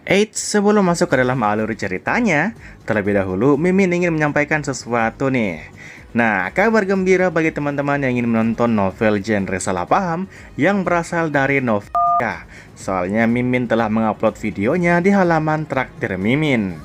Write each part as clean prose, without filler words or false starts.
Eits, sebelum masuk ke dalam alur ceritanya, terlebih dahulu Mimin ingin menyampaikan sesuatu nih. Nah, kabar gembira bagi teman-teman yang ingin menonton novel genre salah paham yang berasal dari Novika. Soalnya Mimin telah mengupload videonya di halaman Traktir Mimin.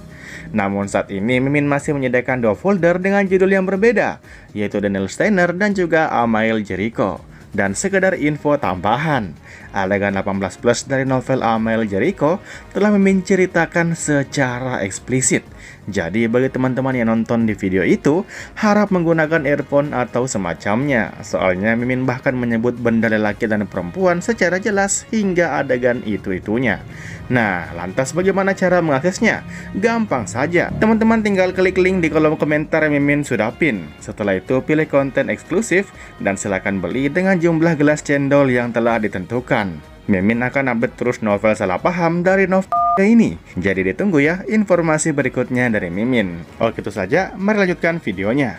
Namun saat ini Mimin masih menyediakan dua folder dengan judul yang berbeda, yaitu Daniel Steiner dan juga Amael Jericho. Dan sekedar info tambahan, adegan 18 plus dari novel Amael Jericho telah Mimin ceritakan secara eksplisit. Jadi bagi teman-teman yang nonton di video itu, harap menggunakan earphone atau semacamnya. Soalnya Mimin bahkan menyebut benda lelaki dan perempuan secara jelas hingga adegan itu-itunya. Nah, lantas bagaimana cara mengaksesnya? Gampang saja, teman-teman tinggal klik link di kolom komentar yang Mimin sudah pin. Setelah itu pilih konten eksklusif dan silakan beli dengan jumlah gelas cendol yang telah ditentukan. Mimin akan update terus novel salah paham dari novel ini. Jadi ditunggu ya informasi berikutnya dari Mimin. Oke, itu saja, mari lanjutkan videonya.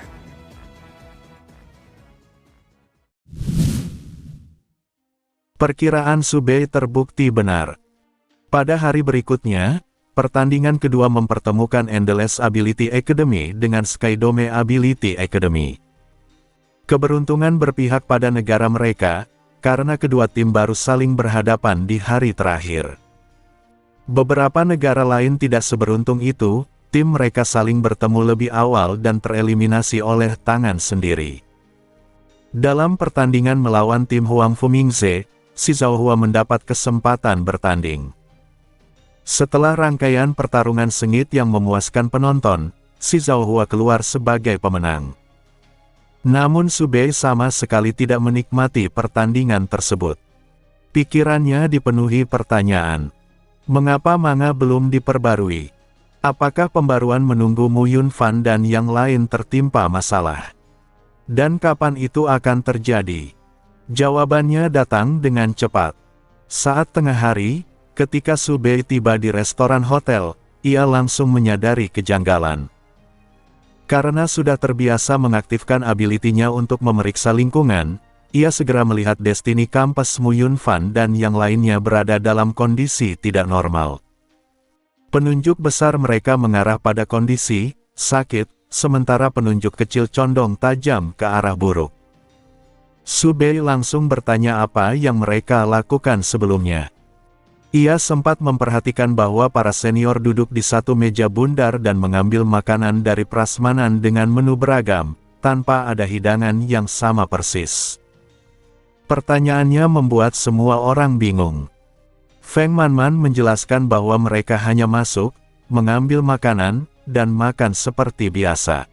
Perkiraan Subei terbukti benar. Pada hari berikutnya, pertandingan kedua mempertemukan Endless Ability Academy dengan Skydome Ability Academy. Keberuntungan berpihak pada negara mereka, karena kedua tim baru saling berhadapan di hari terakhir. Beberapa negara lain tidak seberuntung itu, tim mereka saling bertemu lebih awal dan tereliminasi oleh tangan sendiri. Dalam pertandingan melawan tim Huang Fumingze, si Zhao Hua mendapat kesempatan bertanding. Setelah rangkaian pertarungan sengit yang memuaskan penonton, si Zhao Hua keluar sebagai pemenang. Namun Subei sama sekali tidak menikmati pertandingan tersebut. Pikirannya dipenuhi pertanyaan. Mengapa manga belum diperbarui? Apakah pembaruan menunggu Mu Yunfan dan yang lain tertimpa masalah? Dan kapan itu akan terjadi? Jawabannya datang dengan cepat. Saat tengah hari, ketika Subei tiba di restoran hotel, ia langsung menyadari kejanggalan. Karena sudah terbiasa mengaktifkan ability-nya untuk memeriksa lingkungan, ia segera melihat Destiny Campus Mu Yunfan dan yang lainnya berada dalam kondisi tidak normal. Penunjuk besar mereka mengarah pada kondisi sakit, sementara penunjuk kecil condong tajam ke arah buruk. Subei langsung bertanya apa yang mereka lakukan sebelumnya. Ia sempat memperhatikan bahwa para senior duduk di satu meja bundar dan mengambil makanan dari prasmanan dengan menu beragam, tanpa ada hidangan yang sama persis. Pertanyaannya membuat semua orang bingung. Feng Manman menjelaskan bahwa mereka hanya masuk, mengambil makanan, dan makan seperti biasa.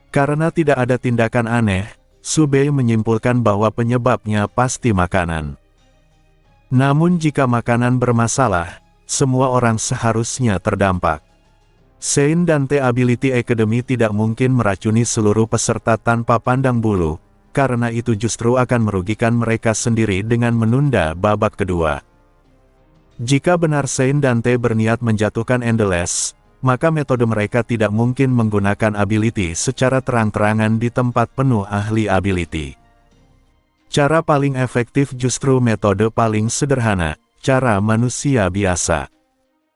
Karena tidak ada tindakan aneh, Subei menyimpulkan bahwa penyebabnya pasti makanan. Namun jika makanan bermasalah, semua orang seharusnya terdampak. Sein dan The Ability Academy tidak mungkin meracuni seluruh peserta tanpa pandang bulu, karena itu justru akan merugikan mereka sendiri dengan menunda babak kedua. Jika benar Sein dan The berniat menjatuhkan Endless, maka metode mereka tidak mungkin menggunakan ability secara terang-terangan di tempat penuh ahli ability. Cara paling efektif justru metode paling sederhana, cara manusia biasa.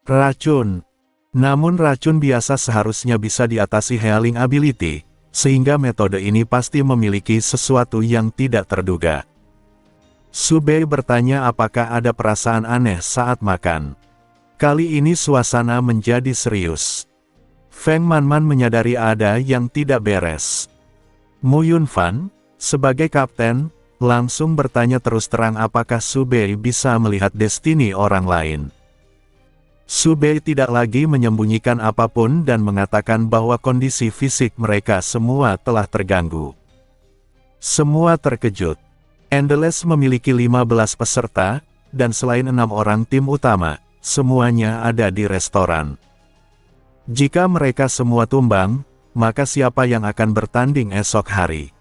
Racun. Namun racun biasa seharusnya bisa diatasi healing ability, sehingga metode ini pasti memiliki sesuatu yang tidak terduga. Subei bertanya apakah ada perasaan aneh saat makan. Kali ini suasana menjadi serius. Feng Manman menyadari ada yang tidak beres. Mu Yunfan, sebagai kapten, langsung bertanya terus terang apakah Subei bisa melihat destiny orang lain. Subei tidak lagi menyembunyikan apapun dan mengatakan bahwa kondisi fisik mereka semua telah terganggu. Semua terkejut. Endless memiliki 15 peserta, dan selain 6 orang tim utama, semuanya ada di restoran. Jika mereka semua tumbang, maka siapa yang akan bertanding esok hari?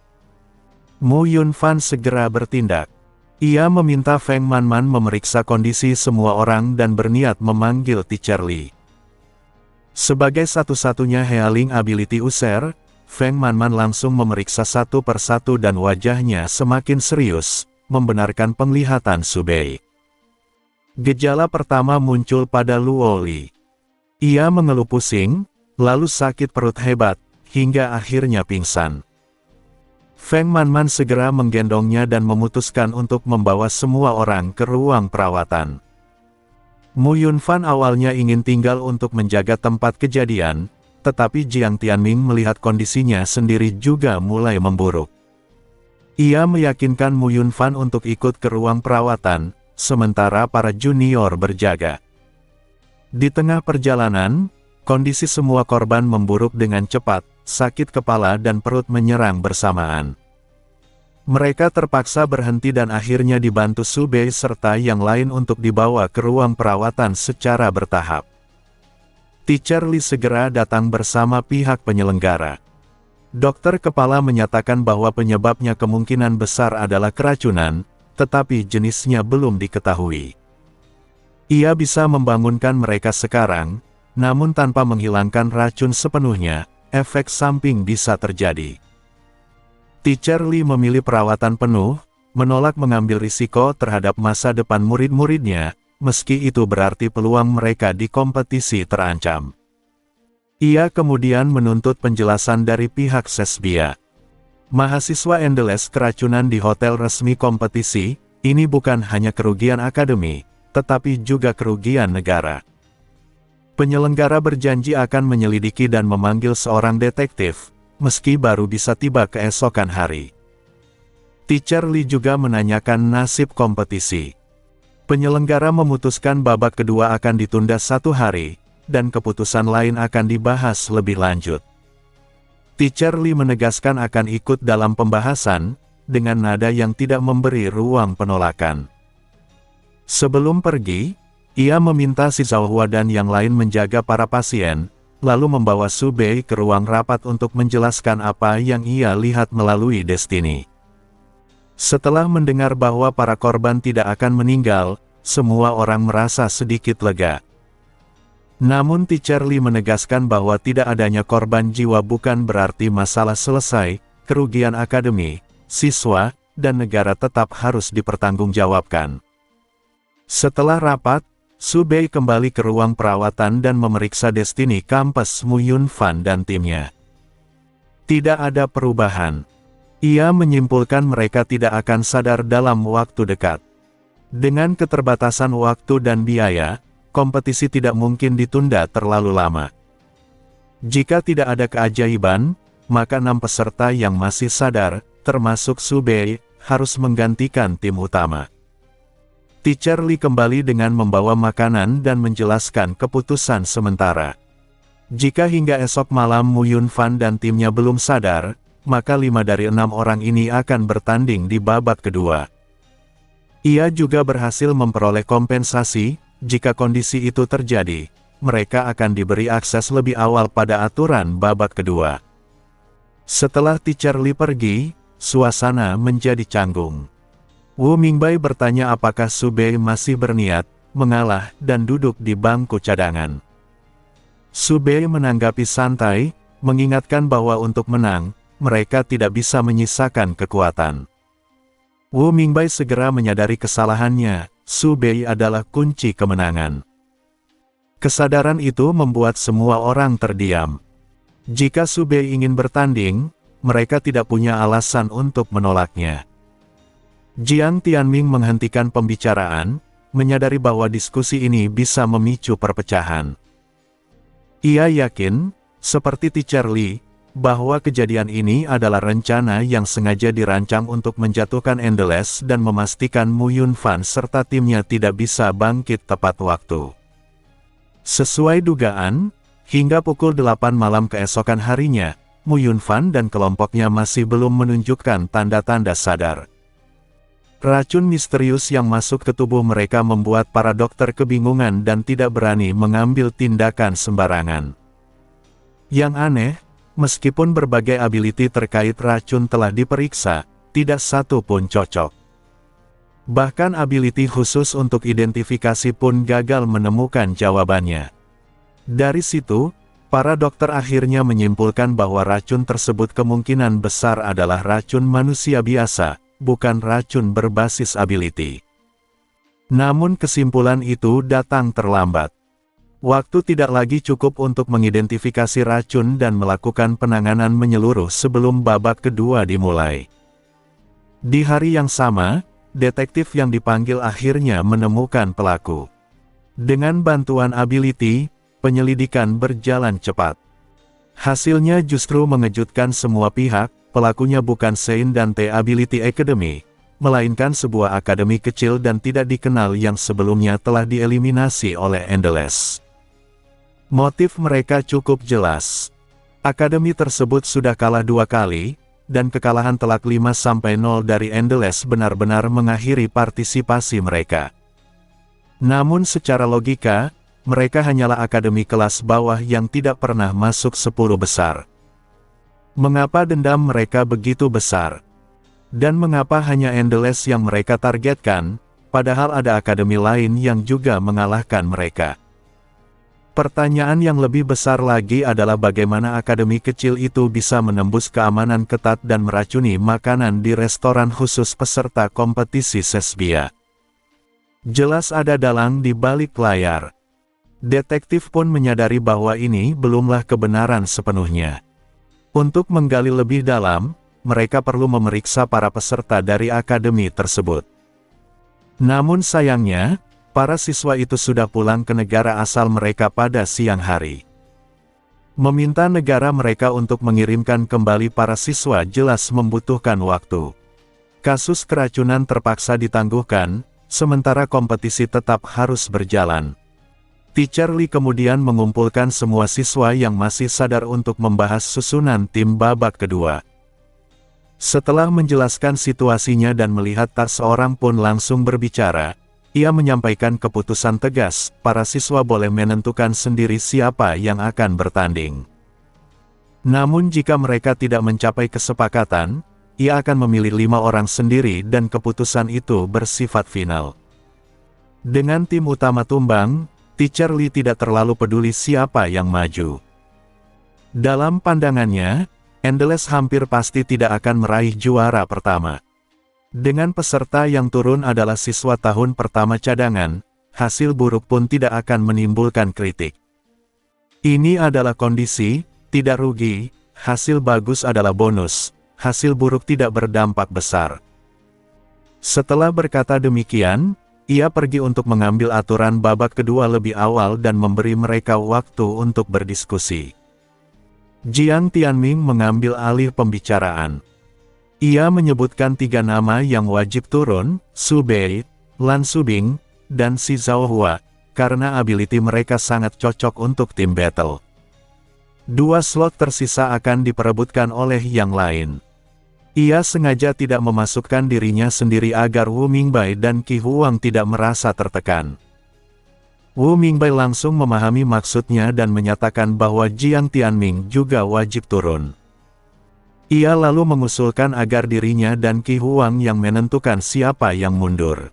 Mu Yunfan segera bertindak. Ia meminta Feng Manman memeriksa kondisi semua orang dan berniat memanggil Teacher Li. Sebagai satu-satunya healing ability user, Feng Manman langsung memeriksa satu persatu dan wajahnya semakin serius, membenarkan penglihatan Subei. Gejala pertama muncul pada Luoli. Ia mengeluh pusing, lalu sakit perut hebat, hingga akhirnya pingsan. Feng Manman segera menggendongnya dan memutuskan untuk membawa semua orang ke ruang perawatan. Mu Yunfan awalnya ingin tinggal untuk menjaga tempat kejadian, tetapi Jiang Tianming melihat kondisinya sendiri juga mulai memburuk. Ia meyakinkan Mu Yunfan untuk ikut ke ruang perawatan, sementara para junior berjaga. Di tengah perjalanan, kondisi semua korban memburuk dengan cepat, sakit kepala dan perut menyerang bersamaan. Mereka terpaksa berhenti dan akhirnya dibantu Su Bei serta yang lain untuk dibawa ke ruang perawatan secara bertahap. Teacher Li segera datang bersama pihak penyelenggara. Dokter kepala menyatakan bahwa penyebabnya kemungkinan besar adalah keracunan, tetapi jenisnya belum diketahui. Ia bisa membangunkan mereka sekarang, namun tanpa menghilangkan racun sepenuhnya, efek samping bisa terjadi. Teacher Li memilih perawatan penuh, menolak mengambil risiko terhadap masa depan murid-muridnya, meski itu berarti peluang mereka di kompetisi terancam. Ia kemudian menuntut penjelasan dari pihak Sesbia. Mahasiswa Endeles keracunan di hotel resmi kompetisi, ini bukan hanya kerugian akademi, tetapi juga kerugian negara. Penyelenggara berjanji akan menyelidiki dan memanggil seorang detektif, meski baru bisa tiba keesokan hari. Teacher Li juga menanyakan nasib kompetisi. Penyelenggara memutuskan babak kedua akan ditunda 1 hari, dan keputusan lain akan dibahas lebih lanjut. Teacher Li menegaskan akan ikut dalam pembahasan, dengan nada yang tidak memberi ruang penolakan. Sebelum pergi, ia meminta si Zhao dan yang lain menjaga para pasien, lalu membawa Su Bei ke ruang rapat untuk menjelaskan apa yang ia lihat melalui Destiny. Setelah mendengar bahwa para korban tidak akan meninggal, semua orang merasa sedikit lega. Namun Teacher Li menegaskan bahwa tidak adanya korban jiwa bukan berarti masalah selesai, kerugian akademi, siswa, dan negara tetap harus dipertanggungjawabkan. Setelah rapat, Su Bei kembali ke ruang perawatan dan memeriksa Destiny kampus Mu Yunfan dan timnya. Tidak ada perubahan. Ia menyimpulkan mereka tidak akan sadar dalam waktu dekat. Dengan keterbatasan waktu dan biaya, kompetisi tidak mungkin ditunda terlalu lama. Jika tidak ada keajaiban, maka 6 peserta yang masih sadar, termasuk Su Bei, harus menggantikan tim utama. Teacher Li kembali dengan membawa makanan dan menjelaskan keputusan sementara. Jika hingga esok malam Mu Yunfan dan timnya belum sadar, maka 5 dari 6 orang ini akan bertanding di babak kedua. Ia juga berhasil memperoleh kompensasi, jika kondisi itu terjadi, mereka akan diberi akses lebih awal pada aturan babak kedua. Setelah Teacher Li pergi, suasana menjadi canggung. Wu Mingbai bertanya apakah Su Bei masih berniat mengalah dan duduk di bangku cadangan. Su Bei menanggapi santai, mengingatkan bahwa untuk menang, mereka tidak bisa menyisakan kekuatan. Wu Mingbai segera menyadari kesalahannya, Su Bei adalah kunci kemenangan. Kesadaran itu membuat semua orang terdiam. Jika Su Bei ingin bertanding, mereka tidak punya alasan untuk menolaknya. Jiang Tianming menghentikan pembicaraan, menyadari bahwa diskusi ini bisa memicu perpecahan. Ia yakin, seperti Teacher Li, bahwa kejadian ini adalah rencana yang sengaja dirancang untuk menjatuhkan Endeles dan memastikan Mu Yunfan serta timnya tidak bisa bangkit tepat waktu. Sesuai dugaan, hingga pukul 8 malam keesokan harinya, Mu Yunfan dan kelompoknya masih belum menunjukkan tanda-tanda sadar. Racun misterius yang masuk ke tubuh mereka membuat para dokter kebingungan dan tidak berani mengambil tindakan sembarangan. Yang aneh, meskipun berbagai ability terkait racun telah diperiksa, tidak satu pun cocok. Bahkan ability khusus untuk identifikasi pun gagal menemukan jawabannya. Dari situ, para dokter akhirnya menyimpulkan bahwa racun tersebut kemungkinan besar adalah racun manusia biasa, bukan racun berbasis ability. Namun kesimpulan itu datang terlambat. Waktu tidak lagi cukup untuk mengidentifikasi racun dan melakukan penanganan menyeluruh sebelum babak kedua dimulai. Di hari yang sama, detektif yang dipanggil akhirnya menemukan pelaku. Dengan bantuan ability, penyelidikan berjalan cepat. Hasilnya justru mengejutkan semua pihak, pelakunya bukan Sein dan The Ability Academy, melainkan sebuah akademi kecil dan tidak dikenal yang sebelumnya telah dieliminasi oleh Endless. Motif mereka cukup jelas. Akademi tersebut sudah kalah 2 kali, dan kekalahan telak 5-0 dari Endless benar-benar mengakhiri partisipasi mereka. Namun secara logika, mereka hanyalah akademi kelas bawah yang tidak pernah masuk 10 besar. Mengapa dendam mereka begitu besar? Dan mengapa hanya Endless yang mereka targetkan, padahal ada akademi lain yang juga mengalahkan mereka? Pertanyaan yang lebih besar lagi adalah bagaimana akademi kecil itu bisa menembus keamanan ketat dan meracuni makanan di restoran khusus peserta kompetisi Sesbia. Jelas ada dalang di balik layar. Detektif pun menyadari bahwa ini belumlah kebenaran sepenuhnya. Untuk menggali lebih dalam, mereka perlu memeriksa para peserta dari akademi tersebut. Namun sayangnya, para siswa itu sudah pulang ke negara asal mereka pada siang hari. Meminta negara mereka untuk mengirimkan kembali para siswa jelas membutuhkan waktu. Kasus keracunan terpaksa ditangguhkan, sementara kompetisi tetap harus berjalan. Teacher Lee kemudian mengumpulkan semua siswa yang masih sadar untuk membahas susunan tim babak kedua. Setelah menjelaskan situasinya dan melihat tak seorang pun langsung berbicara, ia menyampaikan keputusan tegas, para siswa boleh menentukan sendiri siapa yang akan bertanding. Namun jika mereka tidak mencapai kesepakatan, ia akan memilih 5 orang sendiri dan keputusan itu bersifat final. Dengan tim utama tumbang, Teacher Lee tidak terlalu peduli siapa yang maju. Dalam pandangannya, Endless hampir pasti tidak akan meraih juara pertama. Dengan peserta yang turun adalah siswa tahun pertama cadangan, hasil buruk pun tidak akan menimbulkan kritik. Ini adalah kondisi, tidak rugi, hasil bagus adalah bonus, hasil buruk tidak berdampak besar. Setelah berkata demikian, ia pergi untuk mengambil aturan babak kedua lebih awal dan memberi mereka waktu untuk berdiskusi. Jiang Tianming mengambil alih pembicaraan. Ia menyebutkan 3 nama yang wajib turun, Su Bei, Lan Subing, dan Si Zhaohua, karena ability mereka sangat cocok untuk tim battle. 2 slot tersisa akan diperebutkan oleh yang lain. Ia sengaja tidak memasukkan dirinya sendiri agar Wu Mingbai dan Qi Huang tidak merasa tertekan. Wu Mingbai langsung memahami maksudnya dan menyatakan bahwa Jiang Tianming juga wajib turun. Ia lalu mengusulkan agar dirinya dan Qi Huang yang menentukan siapa yang mundur.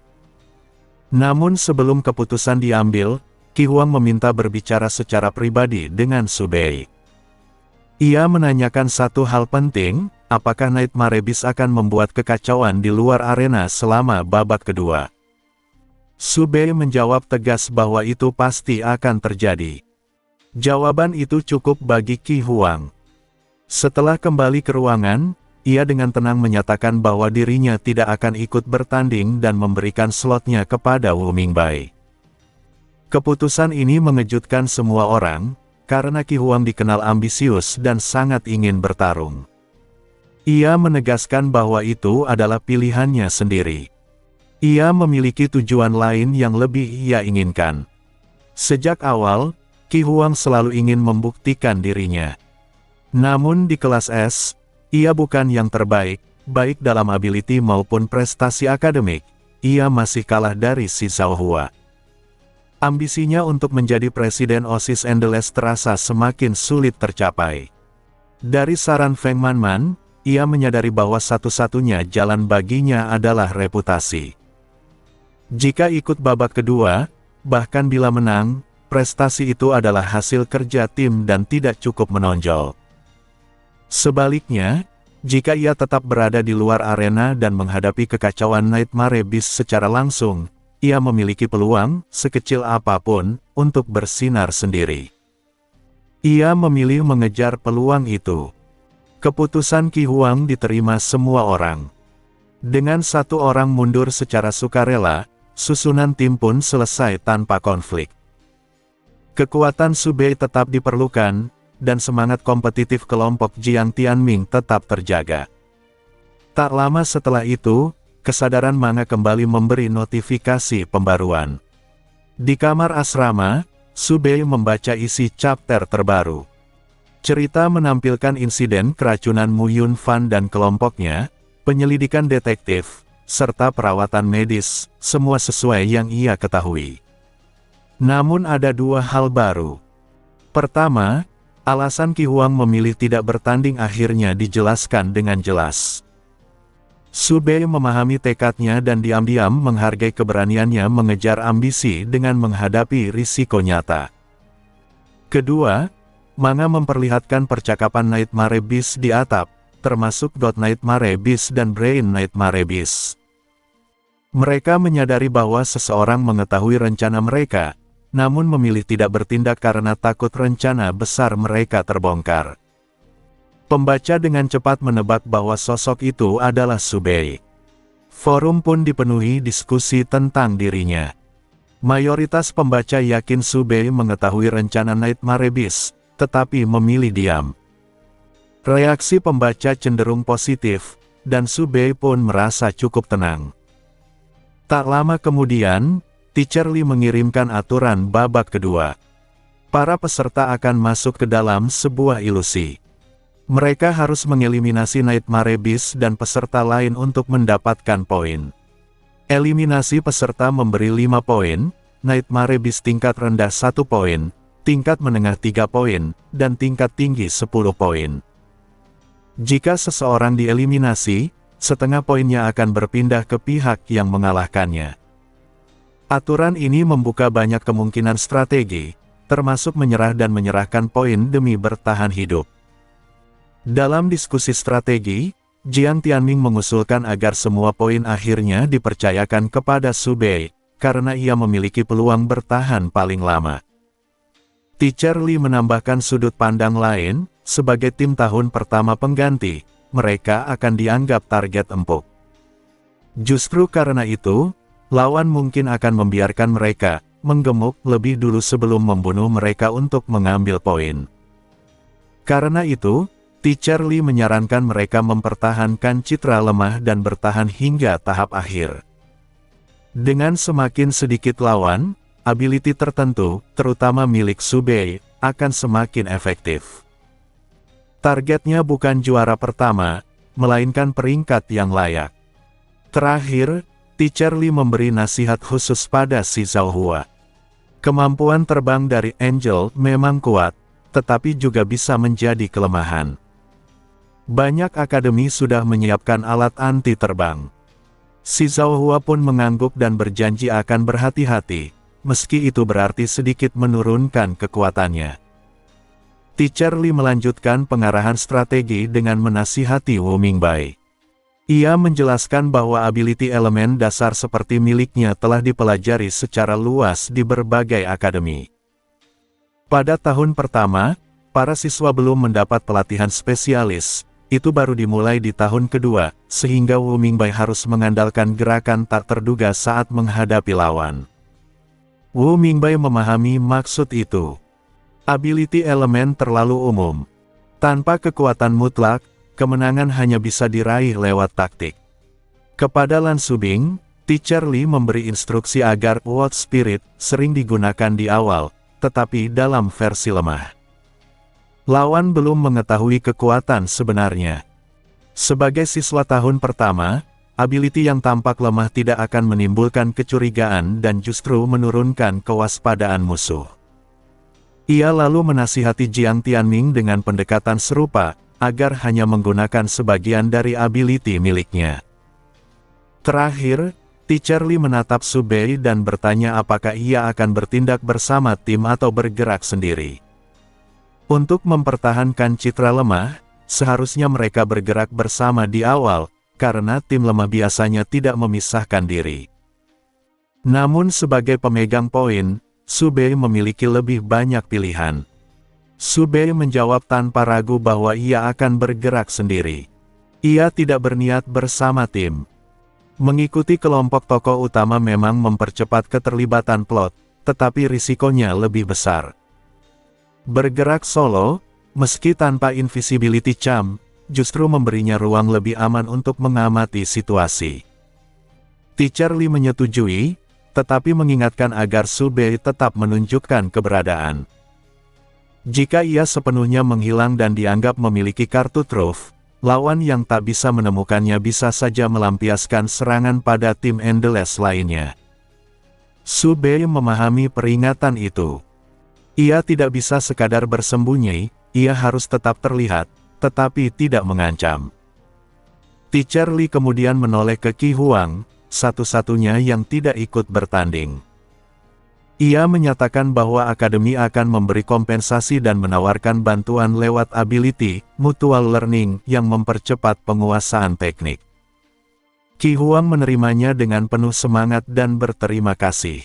Namun sebelum keputusan diambil, Qi Huang meminta berbicara secara pribadi dengan Su Bei. Ia menanyakan satu hal penting, apakah Nightmare Beast akan membuat kekacauan di luar arena selama babak kedua. Su Bei menjawab tegas bahwa itu pasti akan terjadi. Jawaban itu cukup bagi Qi Huang. Setelah kembali ke ruangan, ia dengan tenang menyatakan bahwa dirinya tidak akan ikut bertanding dan memberikan slotnya kepada Wu Mingbai. Keputusan ini mengejutkan semua orang, karena Qi Huang dikenal ambisius dan sangat ingin bertarung. Ia menegaskan bahwa itu adalah pilihannya sendiri. Ia memiliki tujuan lain yang lebih ia inginkan. Sejak awal, Qi Huang selalu ingin membuktikan dirinya. Namun di kelas S, ia bukan yang terbaik, baik dalam ability maupun prestasi akademik, ia masih kalah dari Si Zhaohua. Ambisinya untuk menjadi presiden OSIS Endless terasa semakin sulit tercapai. Dari saran Feng Manman, ia menyadari bahwa satu-satunya jalan baginya adalah reputasi. Jika ikut babak kedua, bahkan bila menang, prestasi itu adalah hasil kerja tim dan tidak cukup menonjol. Sebaliknya, jika ia tetap berada di luar arena dan menghadapi kekacauan Nightmare Beast secara langsung, ia memiliki peluang, sekecil apapun, untuk bersinar sendiri. Ia memilih mengejar peluang itu. Keputusan Qi Huang diterima semua orang. Dengan satu orang mundur secara sukarela, susunan tim pun selesai tanpa konflik. Kekuatan Su Bei tetap diperlukan, dan semangat kompetitif kelompok Jiang Tianming tetap terjaga. Tak lama setelah itu, kesadaran Manga kembali memberi notifikasi pembaruan. Di kamar asrama, Su Bei membaca isi chapter terbaru. Cerita menampilkan insiden keracunan Mu Yunfan dan kelompoknya, penyelidikan detektif, serta perawatan medis, semua sesuai yang ia ketahui. Namun ada dua hal baru. Pertama, alasan Qi Huang memilih tidak bertanding akhirnya dijelaskan dengan jelas. Su Bei memahami tekadnya dan diam-diam menghargai keberaniannya mengejar ambisi dengan menghadapi risiko nyata. Kedua, Manga memperlihatkan percakapan Nightmare Beast di atap, termasuk God Nightmare Beast dan Brain Nightmare Beast. Mereka menyadari bahwa seseorang mengetahui rencana mereka, namun memilih tidak bertindak karena takut rencana besar mereka terbongkar. Pembaca dengan cepat menebak bahwa sosok itu adalah Su Bei. Forum pun dipenuhi diskusi tentang dirinya. Mayoritas pembaca yakin Su Bei mengetahui rencana Nightmare Beast, tetapi memilih diam. Reaksi pembaca cenderung positif, dan Su Bei pun merasa cukup tenang. Tak lama kemudian, Teacher Lee mengirimkan aturan babak kedua. Para peserta akan masuk ke dalam sebuah ilusi. Mereka harus mengeliminasi Nightmare Beast dan peserta lain untuk mendapatkan poin. Eliminasi peserta memberi 5 poin, Nightmare Beast tingkat rendah 1 poin, tingkat menengah 3 poin, dan tingkat tinggi 10 poin. Jika seseorang dieliminasi, setengah poinnya akan berpindah ke pihak yang mengalahkannya. Aturan ini membuka banyak kemungkinan strategi, termasuk menyerah dan menyerahkan poin demi bertahan hidup. Dalam diskusi strategi, Jiang Tianming mengusulkan agar semua poin akhirnya dipercayakan kepada Su Bei, karena ia memiliki peluang bertahan paling lama. Teacher Lee menambahkan sudut pandang lain, sebagai tim tahun pertama pengganti, mereka akan dianggap target empuk. Justru karena itu, lawan mungkin akan membiarkan mereka menggemuk lebih dulu sebelum membunuh mereka untuk mengambil poin. Karena itu, Teacher Lee menyarankan mereka mempertahankan citra lemah dan bertahan hingga tahap akhir. Dengan semakin sedikit lawan, ability tertentu, terutama milik Su Bei, akan semakin efektif. Targetnya bukan juara pertama, melainkan peringkat yang layak. Terakhir, Teacher Lee memberi nasihat khusus pada si Zhao Hua. Kemampuan terbang dari Angel memang kuat, tetapi juga bisa menjadi kelemahan. Banyak akademi sudah menyiapkan alat anti terbang. Si Zhao Hua pun mengangguk dan berjanji akan berhati-hati, meski itu berarti sedikit menurunkan kekuatannya. Teacher Lee melanjutkan pengarahan strategi dengan menasihati Wu Mingbai. Ia menjelaskan bahwa ability elemen dasar seperti miliknya telah dipelajari secara luas di berbagai akademi. Pada tahun pertama, para siswa belum mendapat pelatihan spesialis. Itu baru dimulai di tahun kedua, sehingga Wu Mingbai harus mengandalkan gerakan tak terduga saat menghadapi lawan. Wu Mingbai memahami maksud itu. Ability elemen terlalu umum. Tanpa kekuatan mutlak, kemenangan hanya bisa diraih lewat taktik. Kepada Lan Subing, Teacher Lee memberi instruksi agar Wild Spirit sering digunakan di awal, tetapi dalam versi lemah. Lawan belum mengetahui kekuatan sebenarnya. Sebagai siswa tahun pertama, ability yang tampak lemah tidak akan menimbulkan kecurigaan dan justru menurunkan kewaspadaan musuh. Ia lalu menasihati Jiang Tianming dengan pendekatan serupa, agar hanya menggunakan sebagian dari ability miliknya. Terakhir, Teacher Lee menatap Su Bei dan bertanya apakah ia akan bertindak bersama tim atau bergerak sendiri. Untuk mempertahankan citra lemah, seharusnya mereka bergerak bersama di awal, karena tim lemah biasanya tidak memisahkan diri. Namun sebagai pemegang poin, Sube memiliki lebih banyak pilihan. Sube menjawab tanpa ragu bahwa ia akan bergerak sendiri. Ia tidak berniat bersama tim. Mengikuti kelompok tokoh utama memang mempercepat keterlibatan plot, tetapi risikonya lebih besar. Bergerak solo, meski tanpa invisibility charm, justru memberinya ruang lebih aman untuk mengamati situasi. Teacher Lee menyetujui, tetapi mengingatkan agar Sube tetap menunjukkan keberadaan. Jika ia sepenuhnya menghilang dan dianggap memiliki kartu truf, lawan yang tak bisa menemukannya bisa saja melampiaskan serangan pada tim Endless lainnya. Sube memahami peringatan itu. Ia tidak bisa sekadar bersembunyi, ia harus tetap terlihat, tetapi tidak mengancam. Teacher Lee kemudian menoleh ke Qi Huang, satu-satunya yang tidak ikut bertanding. Ia menyatakan bahwa akademi akan memberi kompensasi dan menawarkan bantuan lewat ability, mutual learning, yang mempercepat penguasaan teknik. Qi Huang menerimanya dengan penuh semangat dan berterima kasih.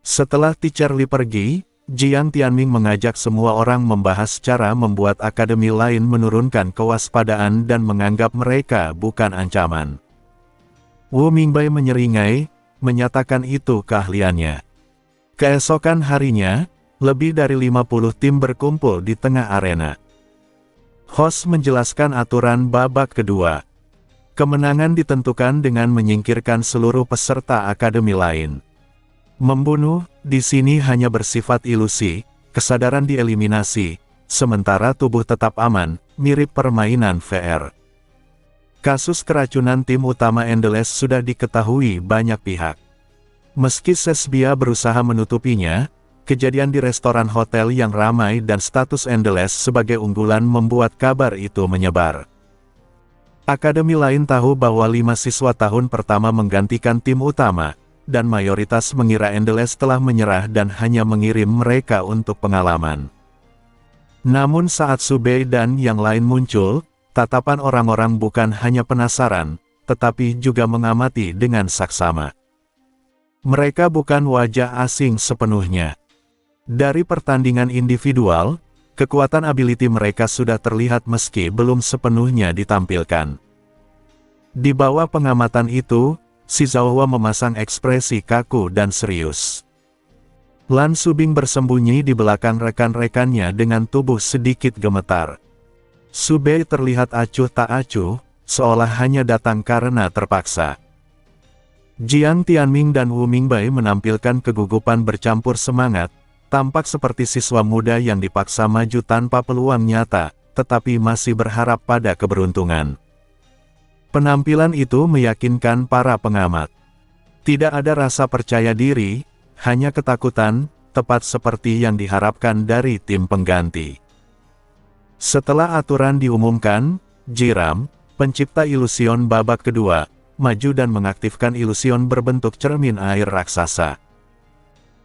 Setelah Teacher Lee pergi, Jiang Tianming mengajak semua orang membahas cara membuat akademi lain menurunkan kewaspadaan dan menganggap mereka bukan ancaman. Wu Mingbai menyeringai, menyatakan itu keahliannya. Keesokan harinya, lebih dari 50 tim berkumpul di tengah arena. Host menjelaskan aturan babak kedua. Kemenangan ditentukan dengan menyingkirkan seluruh peserta akademi lain. Membunuh, di sini hanya bersifat ilusi, kesadaran dieliminasi, sementara tubuh tetap aman, mirip permainan VR. Kasus keracunan tim utama Endless sudah diketahui banyak pihak. Meski Sesbia berusaha menutupinya, kejadian di restoran hotel yang ramai dan status Endless sebagai unggulan membuat kabar itu menyebar. Akademi lain tahu bahwa 5 siswa tahun pertama menggantikan tim utama, dan mayoritas mengira Endless telah menyerah dan hanya mengirim mereka untuk pengalaman. Namun saat Sube dan yang lain muncul, tatapan orang-orang bukan hanya penasaran, tetapi juga mengamati dengan saksama. Mereka bukan wajah asing sepenuhnya. Dari pertandingan individual, kekuatan ability mereka sudah terlihat meski belum sepenuhnya ditampilkan. Di bawah pengamatan itu, si Zhaohua memasang ekspresi kaku dan serius. Lan Subing bersembunyi di belakang rekan-rekannya dengan tubuh sedikit gemetar. Sube terlihat acuh tak acuh, seolah hanya datang karena terpaksa. Jiang Tianming dan Wu Mingbai menampilkan kegugupan bercampur semangat, tampak seperti siswa muda yang dipaksa maju tanpa peluang nyata, tetapi masih berharap pada keberuntungan. Penampilan itu meyakinkan para pengamat. Tidak ada rasa percaya diri, hanya ketakutan, tepat seperti yang diharapkan dari tim pengganti. Setelah aturan diumumkan, Jiram, pencipta ilusion babak kedua, maju dan mengaktifkan ilusion berbentuk cermin air raksasa.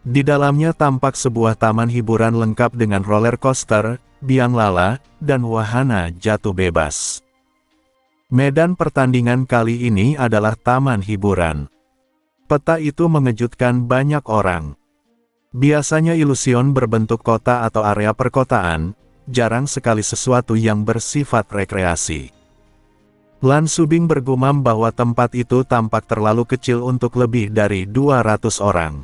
Di dalamnya tampak sebuah taman hiburan lengkap dengan roller coaster, biang lala, dan wahana jatuh bebas. Medan pertandingan kali ini adalah taman hiburan. Peta itu mengejutkan banyak orang. Biasanya ilusion berbentuk kota atau area perkotaan, jarang sekali sesuatu yang bersifat rekreasi. Lan Subing bergumam bahwa tempat itu tampak terlalu kecil untuk lebih dari 200 orang.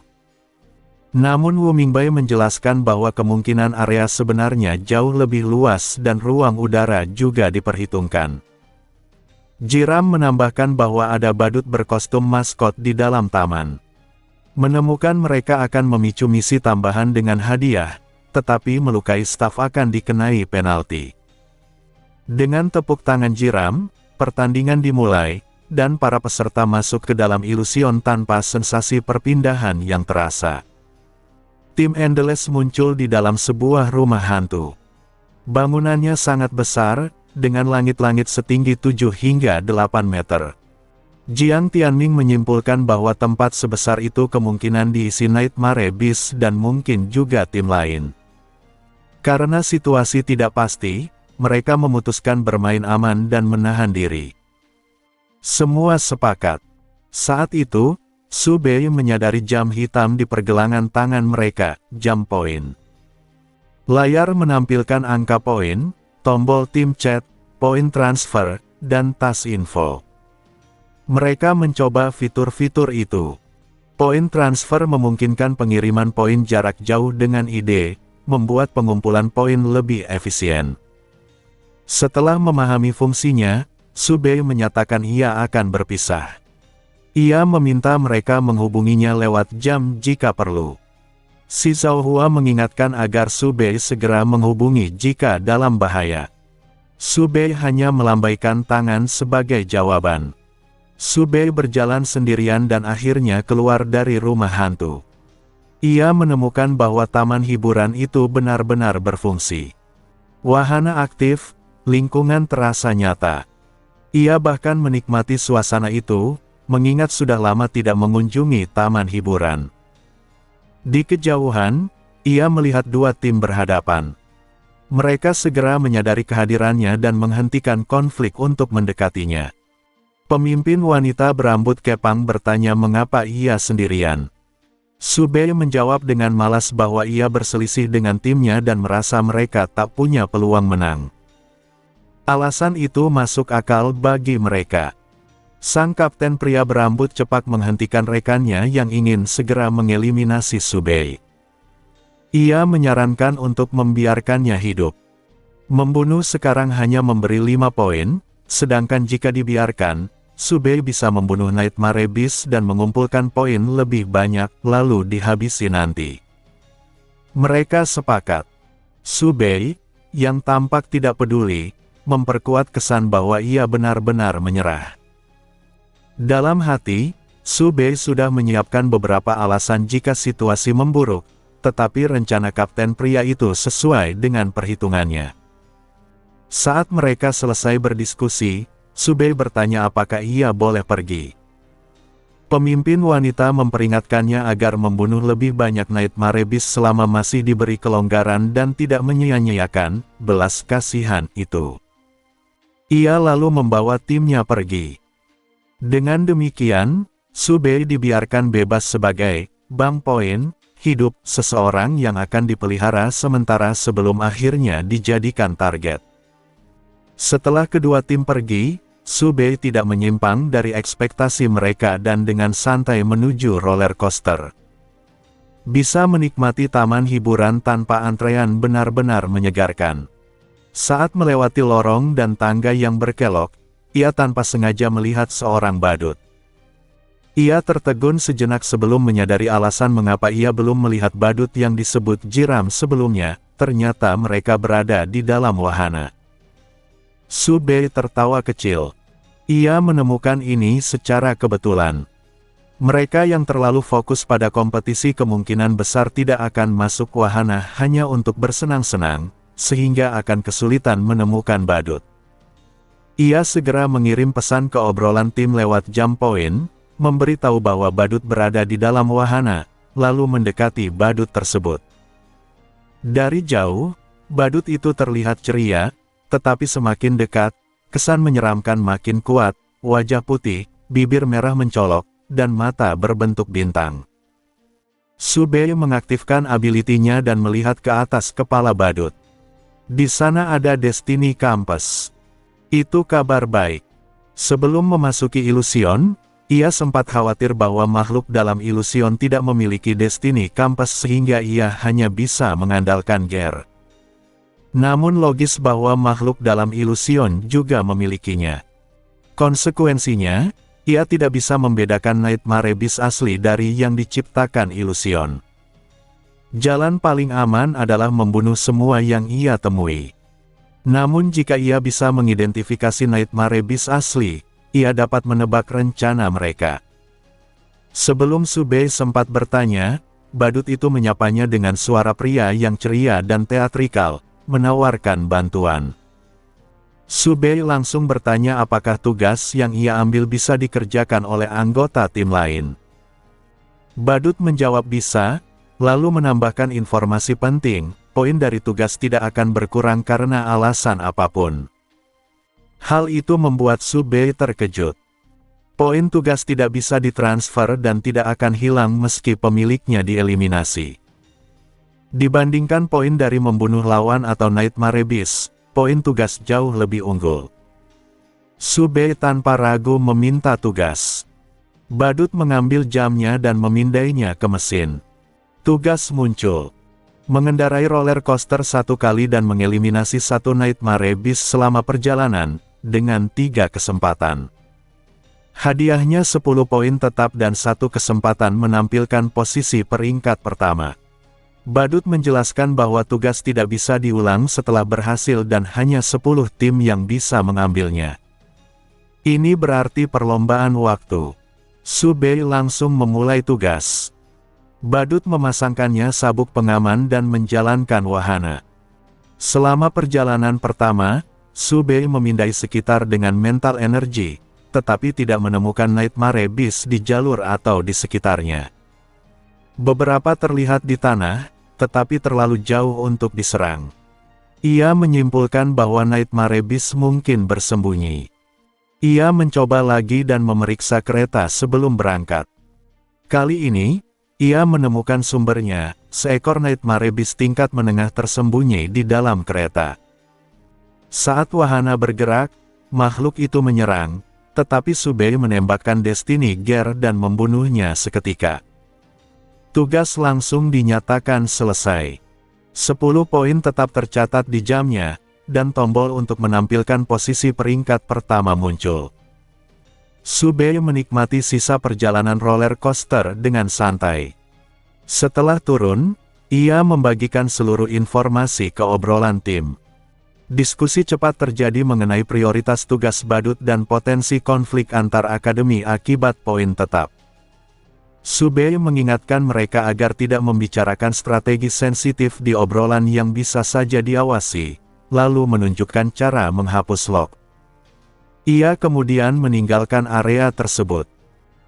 Namun Wu Mingbai menjelaskan bahwa kemungkinan area sebenarnya jauh lebih luas dan ruang udara juga diperhitungkan. Jiram menambahkan bahwa ada badut berkostum maskot di dalam taman. Menemukan mereka akan memicu misi tambahan dengan hadiah, tetapi melukai staf akan dikenai penalti. Dengan tepuk tangan Jiram, pertandingan dimulai, dan para peserta masuk ke dalam ilusion tanpa sensasi perpindahan yang terasa. Tim Endless muncul di dalam sebuah rumah hantu. Bangunannya sangat besar, dengan langit-langit setinggi 7 hingga 8 meter. Jiang Tianming menyimpulkan bahwa tempat sebesar itu kemungkinan diisi Nightmare Beast dan mungkin juga tim lain. Karena situasi tidak pasti, mereka memutuskan bermain aman dan menahan diri. Semua sepakat. Saat itu, Subei menyadari jam hitam di pergelangan tangan mereka, jam poin. Layar menampilkan angka poin, tombol tim chat, poin transfer, dan tas info. Mereka mencoba fitur-fitur itu. Poin transfer memungkinkan pengiriman poin jarak jauh dengan ide, membuat pengumpulan poin lebih efisien. Setelah memahami fungsinya, Subei menyatakan ia akan berpisah. Ia meminta mereka menghubunginya lewat jam jika perlu. Si Zhaohua mengingatkan agar Subei segera menghubungi jika dalam bahaya. Subei hanya melambaikan tangan sebagai jawaban. Subei berjalan sendirian dan akhirnya keluar dari rumah hantu. Ia menemukan bahwa taman hiburan itu benar-benar berfungsi. Wahana aktif, lingkungan terasa nyata. Ia bahkan menikmati suasana itu, mengingat sudah lama tidak mengunjungi taman hiburan. Di kejauhan, ia melihat dua tim berhadapan. Mereka segera menyadari kehadirannya dan menghentikan konflik untuk mendekatinya. Pemimpin wanita berambut kepang bertanya mengapa ia sendirian. Subei menjawab dengan malas bahwa ia berselisih dengan timnya dan merasa mereka tak punya peluang menang. Alasan itu masuk akal bagi mereka. Sang kapten pria berambut cepat menghentikan rekannya yang ingin segera mengeliminasi Subei. Ia menyarankan untuk membiarkannya hidup. Membunuh sekarang hanya memberi 5 poin, sedangkan jika dibiarkan, Subei bisa membunuh Nightmare Beast dan mengumpulkan poin lebih banyak, lalu dihabisi nanti. Mereka sepakat. Subei, yang tampak tidak peduli, memperkuat kesan bahwa ia benar-benar menyerah. Dalam hati, Subei sudah menyiapkan beberapa alasan jika situasi memburuk, tetapi rencana kapten pria itu sesuai dengan perhitungannya. Saat mereka selesai berdiskusi, Subei bertanya apakah ia boleh pergi. Pemimpin wanita memperingatkannya agar membunuh lebih banyak Nightmare Beast selama masih diberi kelonggaran dan tidak menyia-nyiakan belas kasihan itu. Ia lalu membawa timnya pergi. Dengan demikian, Subei dibiarkan bebas sebagai bank poin hidup seseorang yang akan dipelihara sementara sebelum akhirnya dijadikan target. Setelah kedua tim pergi, Subei tidak menyimpang dari ekspektasi mereka dan dengan santai menuju roller coaster. Bisa menikmati taman hiburan tanpa antrean benar-benar menyegarkan. Saat melewati lorong dan tangga yang berkelok, ia tanpa sengaja melihat seorang badut. Ia tertegun sejenak sebelum menyadari alasan mengapa ia belum melihat badut yang disebut Jiram sebelumnya, ternyata mereka berada di dalam wahana. Subei tertawa kecil. Ia menemukan ini secara kebetulan. Mereka yang terlalu fokus pada kompetisi kemungkinan besar tidak akan masuk wahana hanya untuk bersenang-senang, sehingga akan kesulitan menemukan badut. Ia segera mengirim pesan ke obrolan tim lewat jam poin, memberitahu bahwa badut berada di dalam wahana, lalu mendekati badut tersebut. Dari jauh, badut itu terlihat ceria, tetapi semakin dekat, kesan menyeramkan makin kuat, wajah putih, bibir merah mencolok, dan mata berbentuk bintang. Subei mengaktifkan ability-nya dan melihat ke atas kepala badut. Di sana ada Destiny Compass. Itu kabar baik. Sebelum memasuki Illusion, ia sempat khawatir bahwa makhluk dalam Illusion tidak memiliki Destiny Compass sehingga ia hanya bisa mengandalkan gear. Namun logis bahwa makhluk dalam Illusion juga memilikinya. Konsekuensinya, ia tidak bisa membedakan Nightmare Beast asli dari yang diciptakan Illusion. Jalan paling aman adalah membunuh semua yang ia temui. Namun jika ia bisa mengidentifikasi Nightmare Beast asli, ia dapat menebak rencana mereka. Sebelum Subei sempat bertanya, badut itu menyapanya dengan suara pria yang ceria dan teatrikal, menawarkan bantuan. Subei langsung bertanya apakah tugas yang ia ambil bisa dikerjakan oleh anggota tim lain. Badut menjawab bisa, lalu menambahkan informasi penting, poin dari tugas tidak akan berkurang karena alasan apapun. Hal itu membuat Subei terkejut. Poin tugas tidak bisa ditransfer dan tidak akan hilang meski pemiliknya dieliminasi. Dibandingkan poin dari membunuh lawan atau Nightmare Beast, poin tugas jauh lebih unggul. Subei tanpa ragu meminta tugas. Badut mengambil jamnya dan memindainya ke mesin. Tugas muncul. Mengendarai roller coaster 1 kali dan mengeliminasi 1 Nightmare Beast selama perjalanan, dengan 3 kesempatan. Hadiahnya 10 poin tetap dan 1 kesempatan menampilkan posisi peringkat pertama. Badut menjelaskan bahwa tugas tidak bisa diulang setelah berhasil dan hanya 10 tim yang bisa mengambilnya. Ini berarti perlombaan waktu. Subei langsung memulai tugas. Badut memasangkannya sabuk pengaman dan menjalankan wahana. Selama perjalanan pertama, Subei memindai sekitar dengan mental energi, tetapi tidak menemukan Nightmare Beast di jalur atau di sekitarnya. Beberapa terlihat di tanah, tetapi terlalu jauh untuk diserang. Ia menyimpulkan bahwa Nightmare Beast mungkin bersembunyi. Ia mencoba lagi dan memeriksa kereta sebelum berangkat. Kali ini, ia menemukan sumbernya, seekor Nightmare Beast tingkat menengah tersembunyi di dalam kereta. Saat wahana bergerak, makhluk itu menyerang, tetapi Subei menembakkan Destiny Gear dan membunuhnya seketika. Tugas langsung dinyatakan selesai. 10 poin tetap tercatat di jamnya, dan tombol untuk menampilkan posisi peringkat pertama muncul. Subei menikmati sisa perjalanan roller coaster dengan santai. Setelah turun, ia membagikan seluruh informasi ke obrolan tim. Diskusi cepat terjadi mengenai prioritas tugas badut dan potensi konflik antar akademi akibat poin tetap. Subei mengingatkan mereka agar tidak membicarakan strategi sensitif di obrolan yang bisa saja diawasi, lalu menunjukkan cara menghapus log. Ia kemudian meninggalkan area tersebut.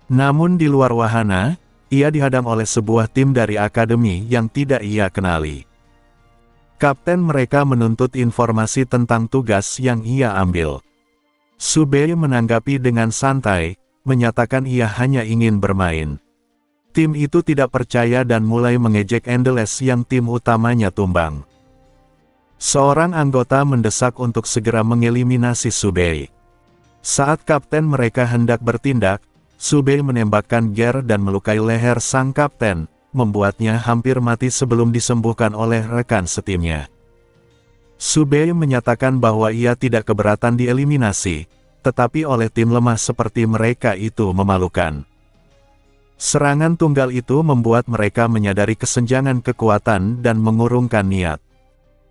Namun di luar wahana, ia dihadang oleh sebuah tim dari akademi yang tidak ia kenali. Kapten mereka menuntut informasi tentang tugas yang ia ambil. Subei menanggapi dengan santai, menyatakan ia hanya ingin bermain. Tim itu tidak percaya dan mulai mengejek Endless yang tim utamanya tumbang. Seorang anggota mendesak untuk segera mengeliminasi Subei. Saat kapten mereka hendak bertindak, Subei menembakkan gear dan melukai leher sang kapten, membuatnya hampir mati sebelum disembuhkan oleh rekan setimnya. Subei menyatakan bahwa ia tidak keberatan dieliminasi, tetapi oleh tim lemah seperti mereka itu memalukan. Serangan tunggal itu membuat mereka menyadari kesenjangan kekuatan dan mengurungkan niat.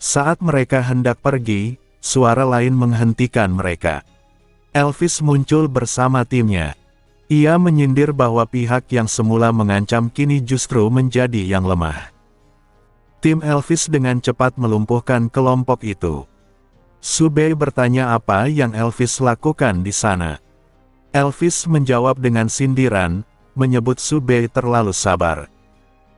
Saat mereka hendak pergi, suara lain menghentikan mereka. Elvis muncul bersama timnya. Ia menyindir bahwa pihak yang semula mengancam kini justru menjadi yang lemah. Tim Elvis dengan cepat melumpuhkan kelompok itu. Subei bertanya apa yang Elvis lakukan di sana. Elvis menjawab dengan sindiran, menyebut Subei terlalu sabar.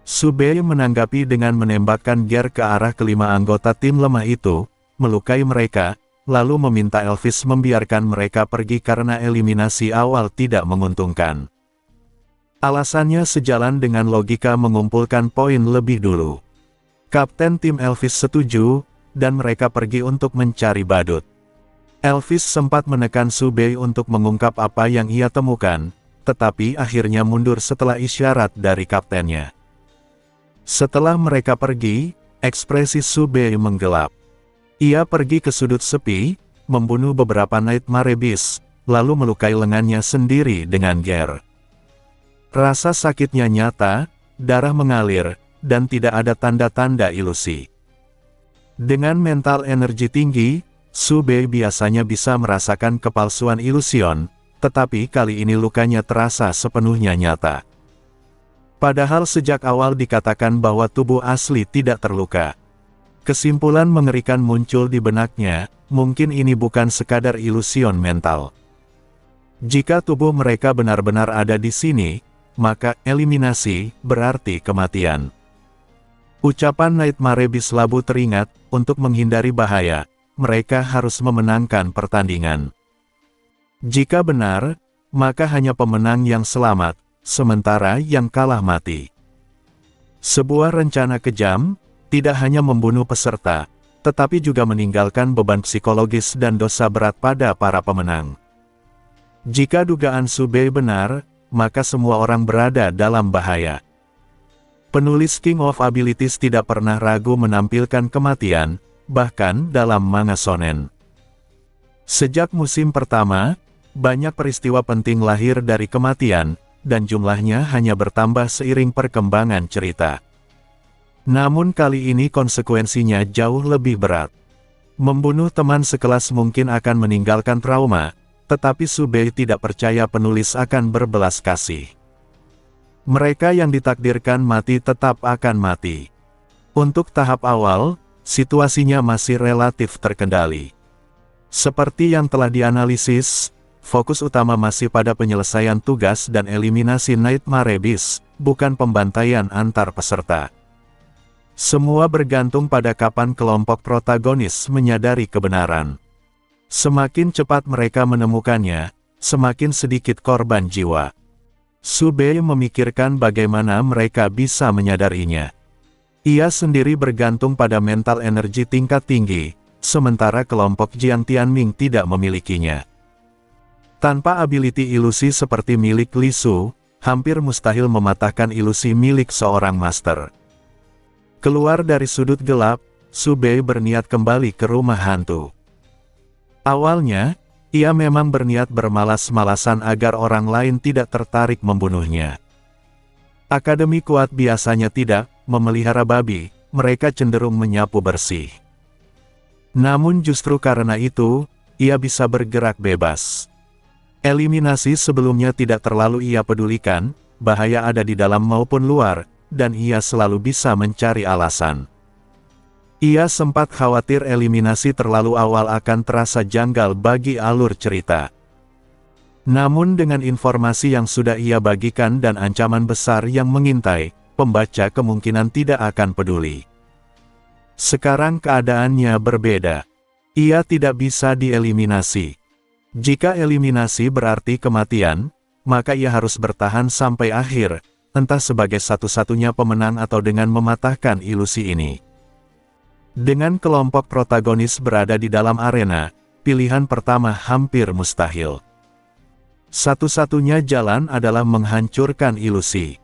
Subei menanggapi dengan menembakkan gear ke arah kelima anggota tim lemah itu, melukai mereka, lalu meminta Elvis membiarkan mereka pergi karena eliminasi awal tidak menguntungkan. Alasannya sejalan dengan logika mengumpulkan poin lebih dulu. Kapten tim Elvis setuju, dan mereka pergi untuk mencari badut. Elvis sempat menekan Subei untuk mengungkap apa yang ia temukan, tetapi akhirnya mundur setelah isyarat dari kaptennya. Setelah mereka pergi, ekspresi Subei menggelap. Ia pergi ke sudut sepi, membunuh beberapa Nightmare Beast, lalu melukai lengannya sendiri dengan gear. Rasa sakitnya nyata, darah mengalir, dan tidak ada tanda-tanda ilusi. Dengan mental energi tinggi, Subei biasanya bisa merasakan kepalsuan ilusion, tetapi kali ini lukanya terasa sepenuhnya nyata. Padahal sejak awal dikatakan bahwa tubuh asli tidak terluka. Kesimpulan mengerikan muncul di benaknya, mungkin ini bukan sekadar ilusion mental. Jika tubuh mereka benar-benar ada di sini, maka eliminasi berarti kematian. Ucapan Nightmare Beast labu teringat, untuk menghindari bahaya, mereka harus memenangkan pertandingan. Jika benar, maka hanya pemenang yang selamat, sementara yang kalah mati. Sebuah rencana kejam, tidak hanya membunuh peserta, tetapi juga meninggalkan beban psikologis dan dosa berat pada para pemenang. Jika dugaan Subei benar, maka semua orang berada dalam bahaya. Penulis King of Abilities tidak pernah ragu menampilkan kematian, bahkan dalam manga shonen. Sejak musim pertama, banyak peristiwa penting lahir dari kematian, dan jumlahnya hanya bertambah seiring perkembangan cerita. Namun kali ini konsekuensinya jauh lebih berat. Membunuh teman sekelas mungkin akan meninggalkan trauma, tetapi Subei tidak percaya penulis akan berbelas kasih. Mereka yang ditakdirkan mati tetap akan mati. Untuk tahap awal, situasinya masih relatif terkendali. Seperti yang telah dianalisis, fokus utama masih pada penyelesaian tugas dan eliminasi Nightmare Beast, bukan pembantaian antar peserta. Semua bergantung pada kapan kelompok protagonis menyadari kebenaran. Semakin cepat mereka menemukannya, semakin sedikit korban jiwa. Subei memikirkan bagaimana mereka bisa menyadarinya. Ia sendiri bergantung pada mental energi tingkat tinggi, sementara kelompok Jiang Tianming tidak memilikinya. Tanpa ability ilusi seperti milik Li Su, hampir mustahil mematahkan ilusi milik seorang master. Keluar dari sudut gelap, Subei berniat kembali ke rumah hantu. Awalnya, ia memang berniat bermalas-malasan agar orang lain tidak tertarik membunuhnya. Akademi kuat biasanya tidak memelihara babi, mereka cenderung menyapu bersih. Namun justru karena itu, ia bisa bergerak bebas. Eliminasi sebelumnya tidak terlalu ia pedulikan, bahaya ada di dalam maupun luar, dan ia selalu bisa mencari alasan. Ia sempat khawatir eliminasi terlalu awal akan terasa janggal bagi alur cerita. Namun dengan informasi yang sudah ia bagikan dan ancaman besar yang mengintai, pembaca kemungkinan tidak akan peduli. Sekarang keadaannya berbeda. Ia tidak bisa dieliminasi. Jika eliminasi berarti kematian, maka ia harus bertahan sampai akhir, entah sebagai satu-satunya pemenang atau dengan mematahkan ilusi ini. Dengan kelompok protagonis berada di dalam arena, pilihan pertama hampir mustahil. Satu-satunya jalan adalah menghancurkan ilusi.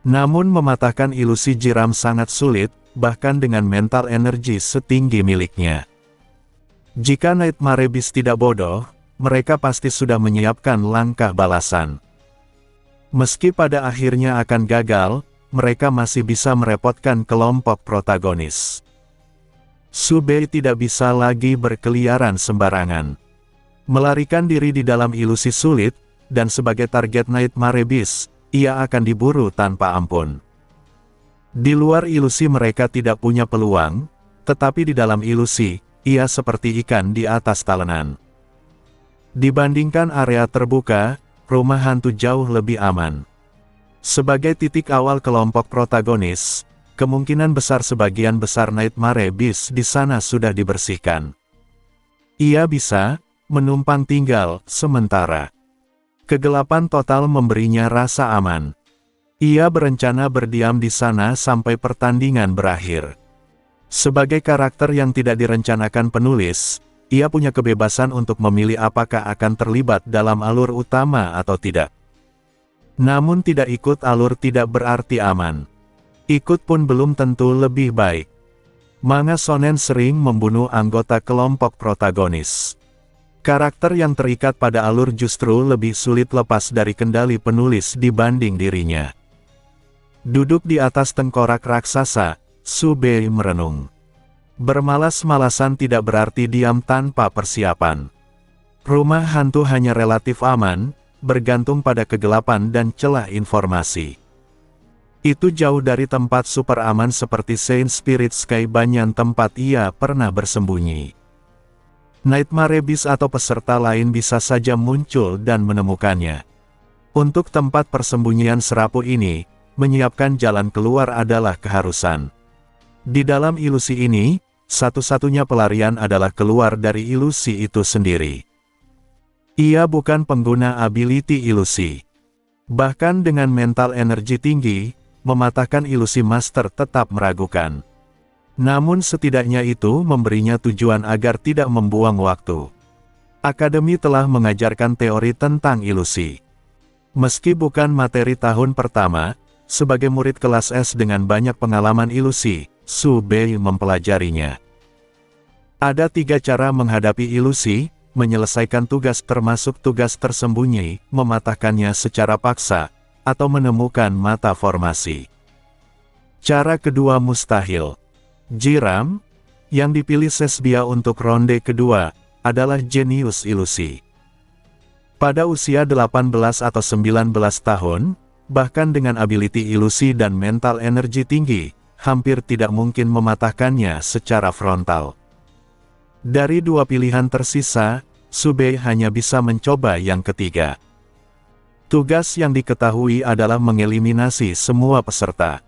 Namun mematahkan ilusi Jiram sangat sulit, bahkan dengan mental energi setinggi miliknya. Jika Nightmare Beast tidak bodoh, mereka pasti sudah menyiapkan langkah balasan. Meski pada akhirnya akan gagal, mereka masih bisa merepotkan kelompok protagonis. Subei tidak bisa lagi berkeliaran sembarangan. Melarikan diri di dalam ilusi sulit, dan sebagai target Nightmare Beast, ia akan diburu tanpa ampun. Di luar ilusi mereka tidak punya peluang, tetapi di dalam ilusi, ia seperti ikan di atas talenan. Dibandingkan area terbuka, rumah hantu jauh lebih aman. Sebagai titik awal kelompok protagonis, kemungkinan besar sebagian besar Nightmare Beast di sana sudah dibersihkan. Ia bisa menumpang tinggal sementara. Kegelapan total memberinya rasa aman. Ia berencana berdiam di sana sampai pertandingan berakhir. Sebagai karakter yang tidak direncanakan penulis, ia punya kebebasan untuk memilih apakah akan terlibat dalam alur utama atau tidak. Namun tidak ikut alur tidak berarti aman. Ikut pun belum tentu lebih baik. Manga shonen sering membunuh anggota kelompok protagonis. Karakter yang terikat pada alur justru lebih sulit lepas dari kendali penulis dibanding dirinya. Duduk di atas tengkorak raksasa, Subei merenung. Bermalas-malasan tidak berarti diam tanpa persiapan. Rumah hantu hanya relatif aman, bergantung pada kegelapan dan celah informasi. Itu jauh dari tempat super aman seperti Saint Spirit Sky Banyan tempat ia pernah bersembunyi. Nightmare Beast atau peserta lain bisa saja muncul dan menemukannya. Untuk tempat persembunyian serapu ini, menyiapkan jalan keluar adalah keharusan. Di dalam ilusi ini, satu-satunya pelarian adalah keluar dari ilusi itu sendiri. Ia bukan pengguna ability ilusi. Bahkan dengan mental energi tinggi, mematahkan ilusi master tetap meragukan. Namun setidaknya itu memberinya tujuan agar tidak membuang waktu. Akademi telah mengajarkan teori tentang ilusi. Meski bukan materi tahun pertama, sebagai murid kelas S dengan banyak pengalaman ilusi, Su Bei mempelajarinya. Ada 3 cara menghadapi ilusi, menyelesaikan tugas termasuk tugas tersembunyi, mematahkannya secara paksa, atau menemukan mata formasi. Cara kedua mustahil. Jiram, yang dipilih Sesbia untuk ronde kedua, adalah jenius ilusi. Pada usia 18 atau 19 tahun, bahkan dengan ability ilusi dan mental energi tinggi, hampir tidak mungkin mematahkannya secara frontal. Dari 2 pilihan tersisa, Su Bei hanya bisa mencoba yang ketiga. Tugas yang diketahui adalah mengeliminasi semua peserta.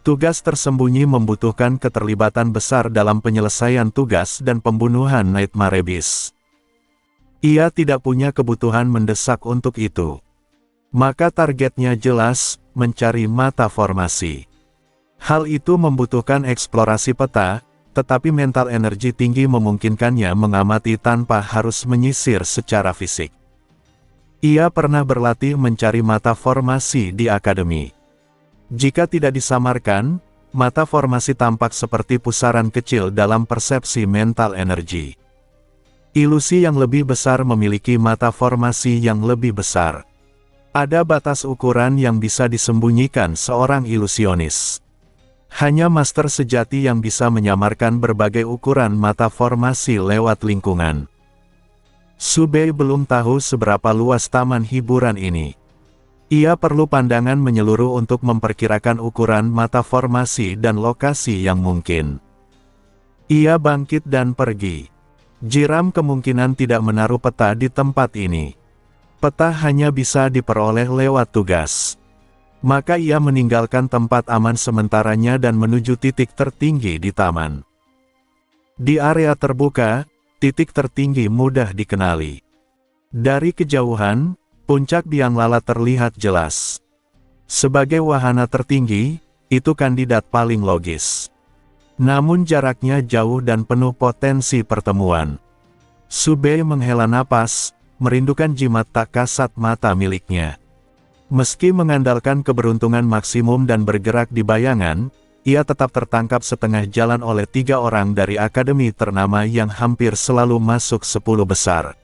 Tugas tersembunyi membutuhkan keterlibatan besar dalam penyelesaian tugas dan pembunuhan Nightmare Beast. Ia tidak punya kebutuhan mendesak untuk itu. Maka targetnya jelas, mencari mata formasi. Hal itu membutuhkan eksplorasi peta, tetapi mental energi tinggi memungkinkannya mengamati tanpa harus menyisir secara fisik. Ia pernah berlatih mencari mata formasi di akademi. Jika tidak disamarkan, mata formasi tampak seperti pusaran kecil dalam persepsi mental energi. Ilusi yang lebih besar memiliki mata formasi yang lebih besar. Ada batas ukuran yang bisa disembunyikan seorang ilusionis. Hanya master sejati yang bisa menyamarkan berbagai ukuran mata formasi lewat lingkungan. Su Bei belum tahu seberapa luas taman hiburan ini. Ia perlu pandangan menyeluruh untuk memperkirakan ukuran mata formasi dan lokasi yang mungkin. Ia bangkit dan pergi. Jiram kemungkinan tidak menaruh peta di tempat ini. Peta hanya bisa diperoleh lewat tugas. Maka ia meninggalkan tempat aman sementaranya dan menuju titik tertinggi di taman. Di area terbuka, titik tertinggi mudah dikenali. Dari kejauhan, puncak biang lala terlihat jelas. Sebagai wahana tertinggi, itu kandidat paling logis. Namun jaraknya jauh dan penuh potensi pertemuan. Su Bei menghela napas, merindukan jimat tak kasat mata miliknya. Meski mengandalkan keberuntungan maksimum dan bergerak di bayangan, ia tetap tertangkap setengah jalan oleh 3 orang dari akademi ternama yang hampir selalu masuk 10 besar.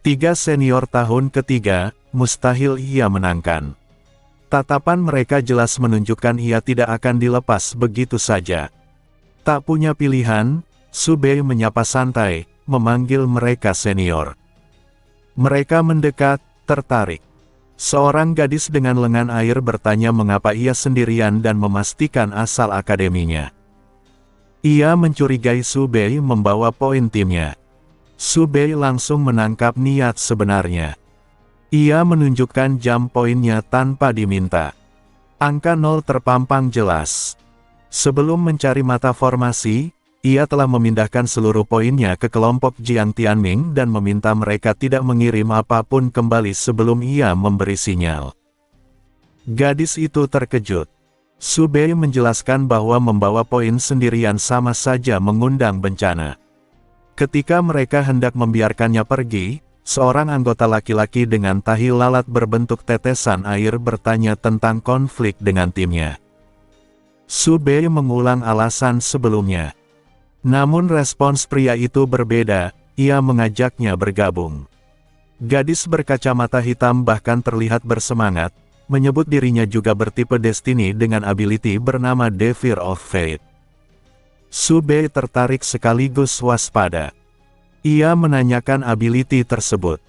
3 senior tahun ketiga, mustahil ia menangkan. Tatapan mereka jelas menunjukkan ia tidak akan dilepas begitu saja. Tak punya pilihan, Su Bei menyapa santai, memanggil mereka senior. Mereka mendekat, tertarik. Seorang gadis dengan lengan air bertanya mengapa ia sendirian dan memastikan asal akademinya. Ia mencurigai Su Bei membawa poin timnya. Su Bei langsung menangkap niat sebenarnya. Ia menunjukkan jam poinnya tanpa diminta. Angka 0 terpampang jelas. Sebelum mencari mata formasi, ia telah memindahkan seluruh poinnya ke kelompok Jiang Tianming dan meminta mereka tidak mengirim apapun kembali sebelum ia memberi sinyal. Gadis itu terkejut. Su Bei menjelaskan bahwa membawa poin sendirian sama saja mengundang bencana. Ketika mereka hendak membiarkannya pergi, seorang anggota laki-laki dengan tahi lalat berbentuk tetesan air bertanya tentang konflik dengan timnya. Su Bei mengulang alasan sebelumnya. Namun respons pria itu berbeda, ia mengajaknya bergabung. Gadis berkacamata hitam bahkan terlihat bersemangat, menyebut dirinya juga bertipe Destiny dengan ability bernama Devir of Fate. Su Bei tertarik sekaligus waspada. Ia menanyakan ability tersebut.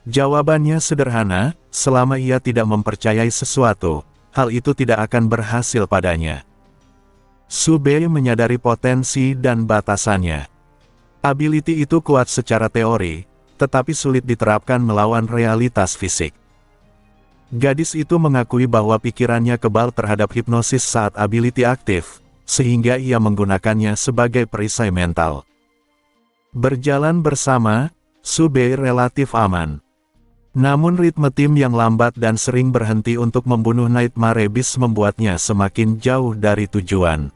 Jawabannya sederhana, selama ia tidak mempercayai sesuatu, hal itu tidak akan berhasil padanya. Su Bei menyadari potensi dan batasannya. Ability itu kuat secara teori, tetapi sulit diterapkan melawan realitas fisik. Gadis itu mengakui bahwa pikirannya kebal terhadap hipnosis saat ability aktif, sehingga ia menggunakannya sebagai perisai mental. Berjalan bersama, Subei relatif aman. Namun ritme tim yang lambat dan sering berhenti untuk membunuh Nightmare Beast membuatnya semakin jauh dari tujuan.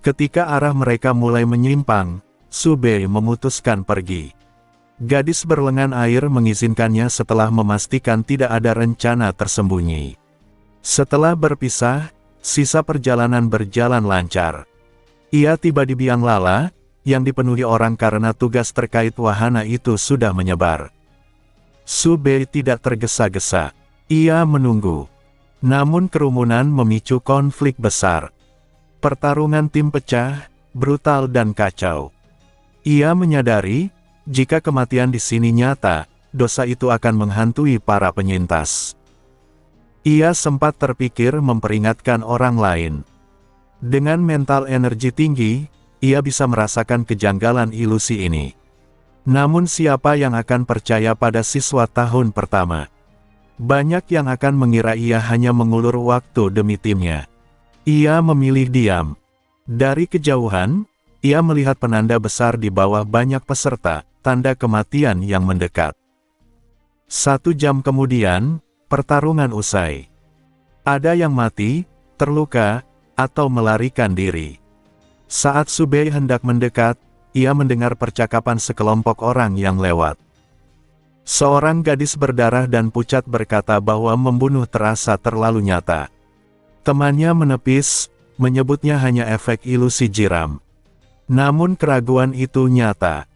Ketika arah mereka mulai menyimpang, Subei memutuskan pergi. Gadis berlengan air mengizinkannya setelah memastikan tidak ada rencana tersembunyi. Setelah berpisah, sisa perjalanan berjalan lancar. Ia tiba di Biang Lala, yang dipenuhi orang karena tugas terkait wahana itu sudah menyebar. Subei tidak tergesa-gesa. Ia menunggu. Namun kerumunan memicu konflik besar. Pertarungan tim pecah, brutal dan kacau. Ia menyadari, jika kematian di sini nyata, dosa itu akan menghantui para penyintas. Ia sempat terpikir memperingatkan orang lain. Dengan mental energi tinggi, ia bisa merasakan kejanggalan ilusi ini. Namun siapa yang akan percaya pada siswa tahun pertama? Banyak yang akan mengira ia hanya mengulur waktu demi timnya. Ia memilih diam. Dari kejauhan, ia melihat penanda besar di bawah banyak peserta, tanda kematian yang mendekat. 1 jam kemudian, pertarungan usai. Ada yang mati, terluka, atau melarikan diri. Saat Subei hendak mendekat, ia mendengar percakapan sekelompok orang yang lewat. Seorang gadis berdarah dan pucat berkata bahwa membunuh terasa terlalu nyata. Temannya menepis, menyebutnya hanya efek ilusi jiram. Namun keraguan itu nyata.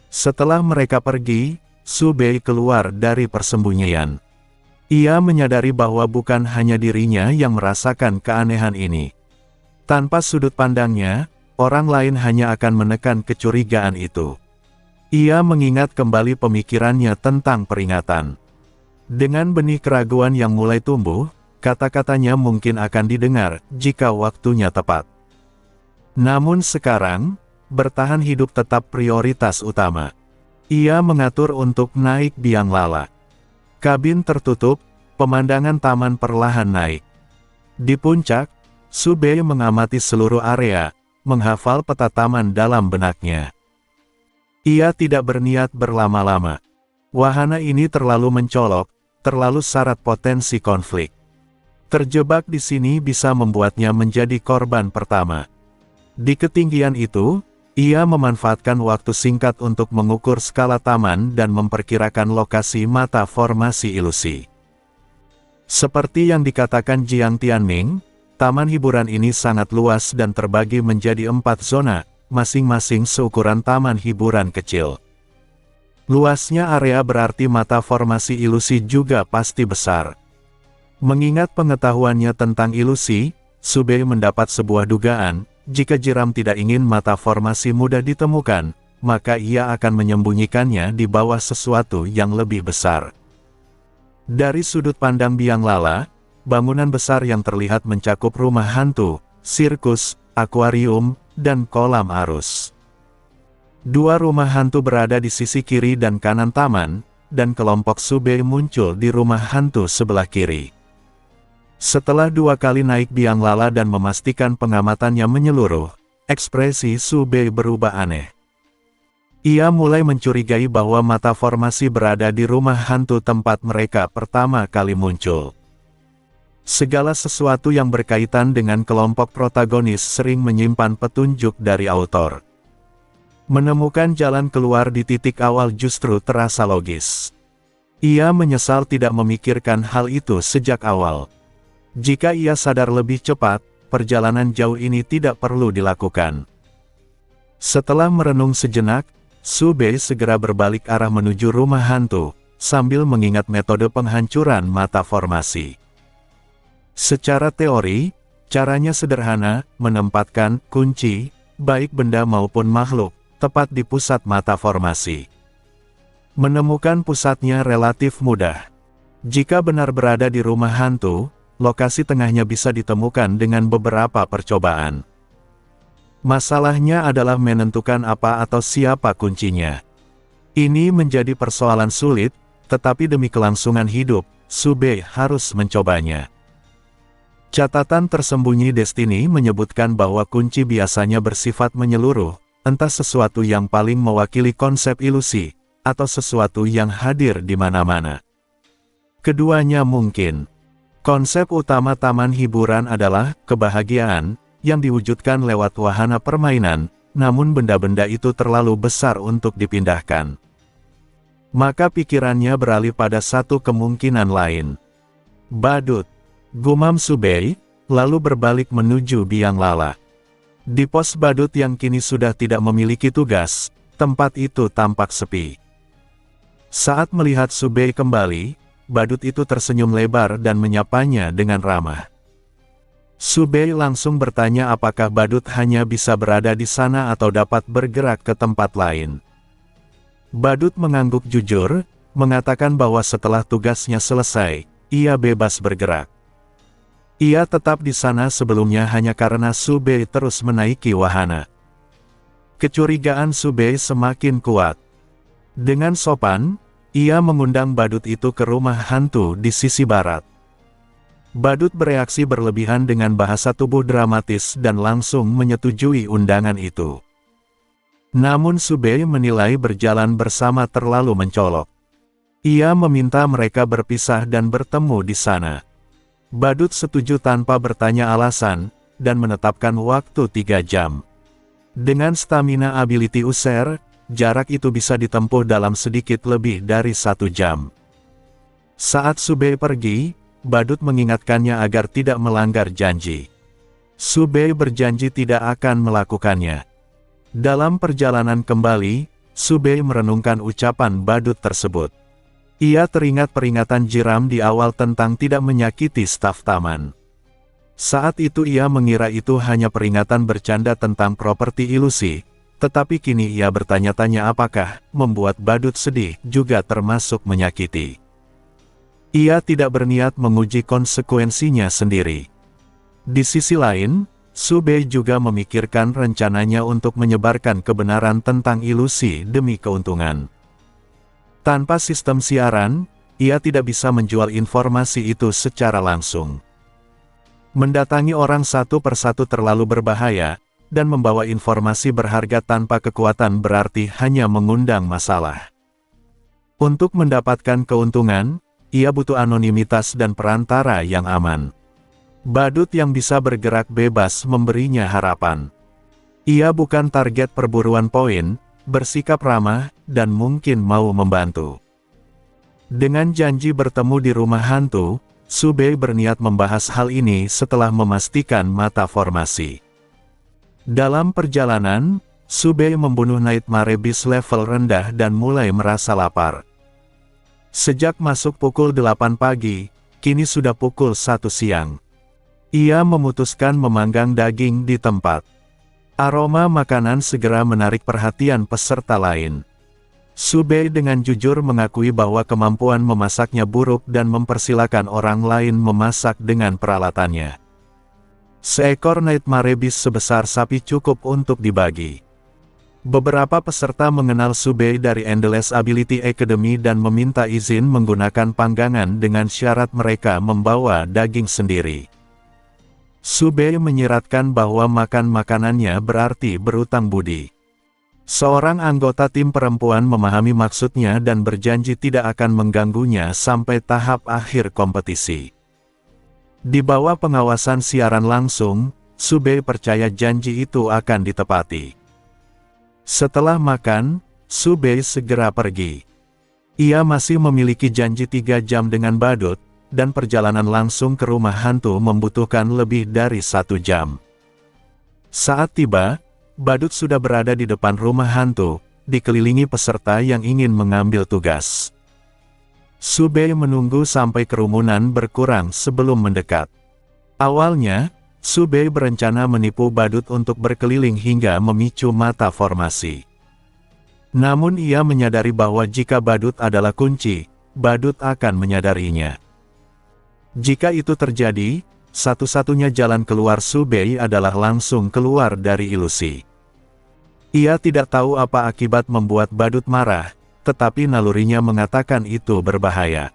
Setelah mereka pergi, Subei keluar dari persembunyian. Ia menyadari bahwa bukan hanya dirinya yang merasakan keanehan ini. Tanpa sudut pandangnya, orang lain hanya akan menekan kecurigaan itu. Ia mengingat kembali pemikirannya tentang peringatan. Dengan benih keraguan yang mulai tumbuh, kata-katanya mungkin akan didengar jika waktunya tepat. Namun sekarang, bertahan hidup tetap prioritas utama. Ia mengatur untuk naik Biang Lala. Kabin tertutup, pemandangan taman perlahan naik. Di puncak, Subei mengamati seluruh area, menghafal peta taman dalam benaknya. Ia tidak berniat berlama-lama. Wahana ini terlalu mencolok, terlalu syarat potensi konflik. Terjebak di sini bisa membuatnya menjadi korban pertama. Di ketinggian itu, ia memanfaatkan waktu singkat untuk mengukur skala taman dan memperkirakan lokasi mata formasi ilusi. Seperti yang dikatakan Jiang Tianming, taman hiburan ini sangat luas dan terbagi menjadi 4 zona, masing-masing seukuran taman hiburan kecil. Luasnya area berarti mata formasi ilusi juga pasti besar. Mengingat pengetahuannya tentang ilusi, Subei mendapat sebuah dugaan, jika Jiram tidak ingin mata formasi mudah ditemukan, maka ia akan menyembunyikannya di bawah sesuatu yang lebih besar. Dari sudut pandang Biang Lala, bangunan besar yang terlihat mencakup rumah hantu, sirkus, akuarium, dan kolam arus. 2 rumah hantu berada di sisi kiri dan kanan taman, dan kelompok Subei muncul di rumah hantu sebelah kiri. Setelah 2 kali naik Biang Lala dan memastikan pengamatannya menyeluruh, ekspresi Subei berubah aneh. Ia mulai mencurigai bahwa mata formasi berada di rumah hantu tempat mereka pertama kali muncul. Segala sesuatu yang berkaitan dengan kelompok protagonis sering menyimpan petunjuk dari autor. Menemukan jalan keluar di titik awal justru terasa logis. Ia menyesal tidak memikirkan hal itu sejak awal. Jika ia sadar lebih cepat, perjalanan jauh ini tidak perlu dilakukan. Setelah merenung sejenak, Subei segera berbalik arah menuju rumah hantu, sambil mengingat metode penghancuran mata formasi. Secara teori, caranya sederhana, menempatkan kunci, baik benda maupun makhluk, tepat di pusat mata formasi. Menemukan pusatnya relatif mudah. Jika benar berada di rumah hantu, lokasi tengahnya bisa ditemukan dengan beberapa percobaan. Masalahnya adalah menentukan apa atau siapa kuncinya. Ini menjadi persoalan sulit, tetapi demi kelangsungan hidup, Subei harus mencobanya. Catatan tersembunyi Destiny menyebutkan bahwa kunci biasanya bersifat menyeluruh, entah sesuatu yang paling mewakili konsep ilusi, atau sesuatu yang hadir di mana-mana. Keduanya mungkin. Konsep utama taman hiburan adalah kebahagiaan yang diwujudkan lewat wahana permainan, namun benda-benda itu terlalu besar untuk dipindahkan. Maka pikirannya beralih pada satu kemungkinan lain. Badut, gumam Subei, lalu berbalik menuju biang lala. Di pos badut yang kini sudah tidak memiliki tugas, tempat itu tampak sepi. Saat melihat Subei kembali, badut itu tersenyum lebar dan menyapanya dengan ramah. Subei langsung bertanya apakah badut hanya bisa berada di sana atau dapat bergerak ke tempat lain. Badut mengangguk jujur, mengatakan bahwa setelah tugasnya selesai, ia bebas bergerak. Ia tetap di sana sebelumnya hanya karena Subei terus menaiki wahana. Kecurigaan Subei semakin kuat. Dengan sopan, ia mengundang badut itu ke rumah hantu di sisi barat. Badut bereaksi berlebihan dengan bahasa tubuh dramatis dan langsung menyetujui undangan itu. Namun Subei menilai berjalan bersama terlalu mencolok. Ia meminta mereka berpisah dan bertemu di sana. Badut setuju tanpa bertanya alasan, dan menetapkan waktu 3 jam. Dengan stamina ability User, jarak itu bisa ditempuh dalam sedikit lebih dari 1 jam. Saat Subei pergi, badut mengingatkannya agar tidak melanggar janji. Subei berjanji tidak akan melakukannya. Dalam perjalanan kembali, Subei merenungkan ucapan badut tersebut. Ia teringat peringatan Jiram di awal tentang tidak menyakiti staf taman. Saat itu ia mengira itu hanya peringatan bercanda tentang properti ilusi, tetapi kini ia bertanya-tanya apakah membuat badut sedih juga termasuk menyakiti. Ia tidak berniat menguji konsekuensinya sendiri. Di sisi lain, Subei juga memikirkan rencananya untuk menyebarkan kebenaran tentang ilusi demi keuntungan. Tanpa sistem siaran, ia tidak bisa menjual informasi itu secara langsung. Mendatangi orang satu persatu terlalu berbahaya, dan membawa informasi berharga tanpa kekuatan berarti hanya mengundang masalah. Untuk mendapatkan keuntungan, ia butuh anonimitas dan perantara yang aman. Badut yang bisa bergerak bebas memberinya harapan. Ia bukan target perburuan poin, bersikap ramah, dan mungkin mau membantu. Dengan janji bertemu di rumah hantu, Subei berniat membahas hal ini setelah memastikan mata formasi. Dalam perjalanan, Subei membunuh Nightmare Beast level rendah dan mulai merasa lapar. Sejak masuk pukul 8 pagi, kini sudah pukul 1 siang. Ia memutuskan memanggang daging di tempat. Aroma makanan segera menarik perhatian peserta lain. Subei dengan jujur mengakui bahwa kemampuan memasaknya buruk dan mempersilakan orang lain memasak dengan peralatannya. Seekor Nightmare Beast sebesar sapi cukup untuk dibagi. Beberapa peserta mengenal Subei dari Endless Ability Academy dan meminta izin menggunakan panggangan dengan syarat mereka membawa daging sendiri. Subei menyiratkan bahwa makan makanannya berarti berutang budi. Seorang anggota tim perempuan memahami maksudnya dan berjanji tidak akan mengganggunya sampai tahap akhir kompetisi. Di bawah pengawasan siaran langsung, Subei percaya janji itu akan ditepati. Setelah makan, Subei segera pergi. Ia masih memiliki janji 3 jam dengan badut, dan perjalanan langsung ke rumah hantu membutuhkan lebih dari 1 jam. Saat tiba, badut sudah berada di depan rumah hantu, dikelilingi peserta yang ingin mengambil tugas. Subei menunggu sampai kerumunan berkurang sebelum mendekat. Awalnya, Subei berencana menipu badut untuk berkeliling hingga memicu mata formasi. Namun ia menyadari bahwa jika badut adalah kunci, badut akan menyadarinya. Jika itu terjadi, satu-satunya jalan keluar Subei adalah langsung keluar dari ilusi. Ia tidak tahu apa akibat membuat badut marah, tetapi nalurinya mengatakan itu berbahaya.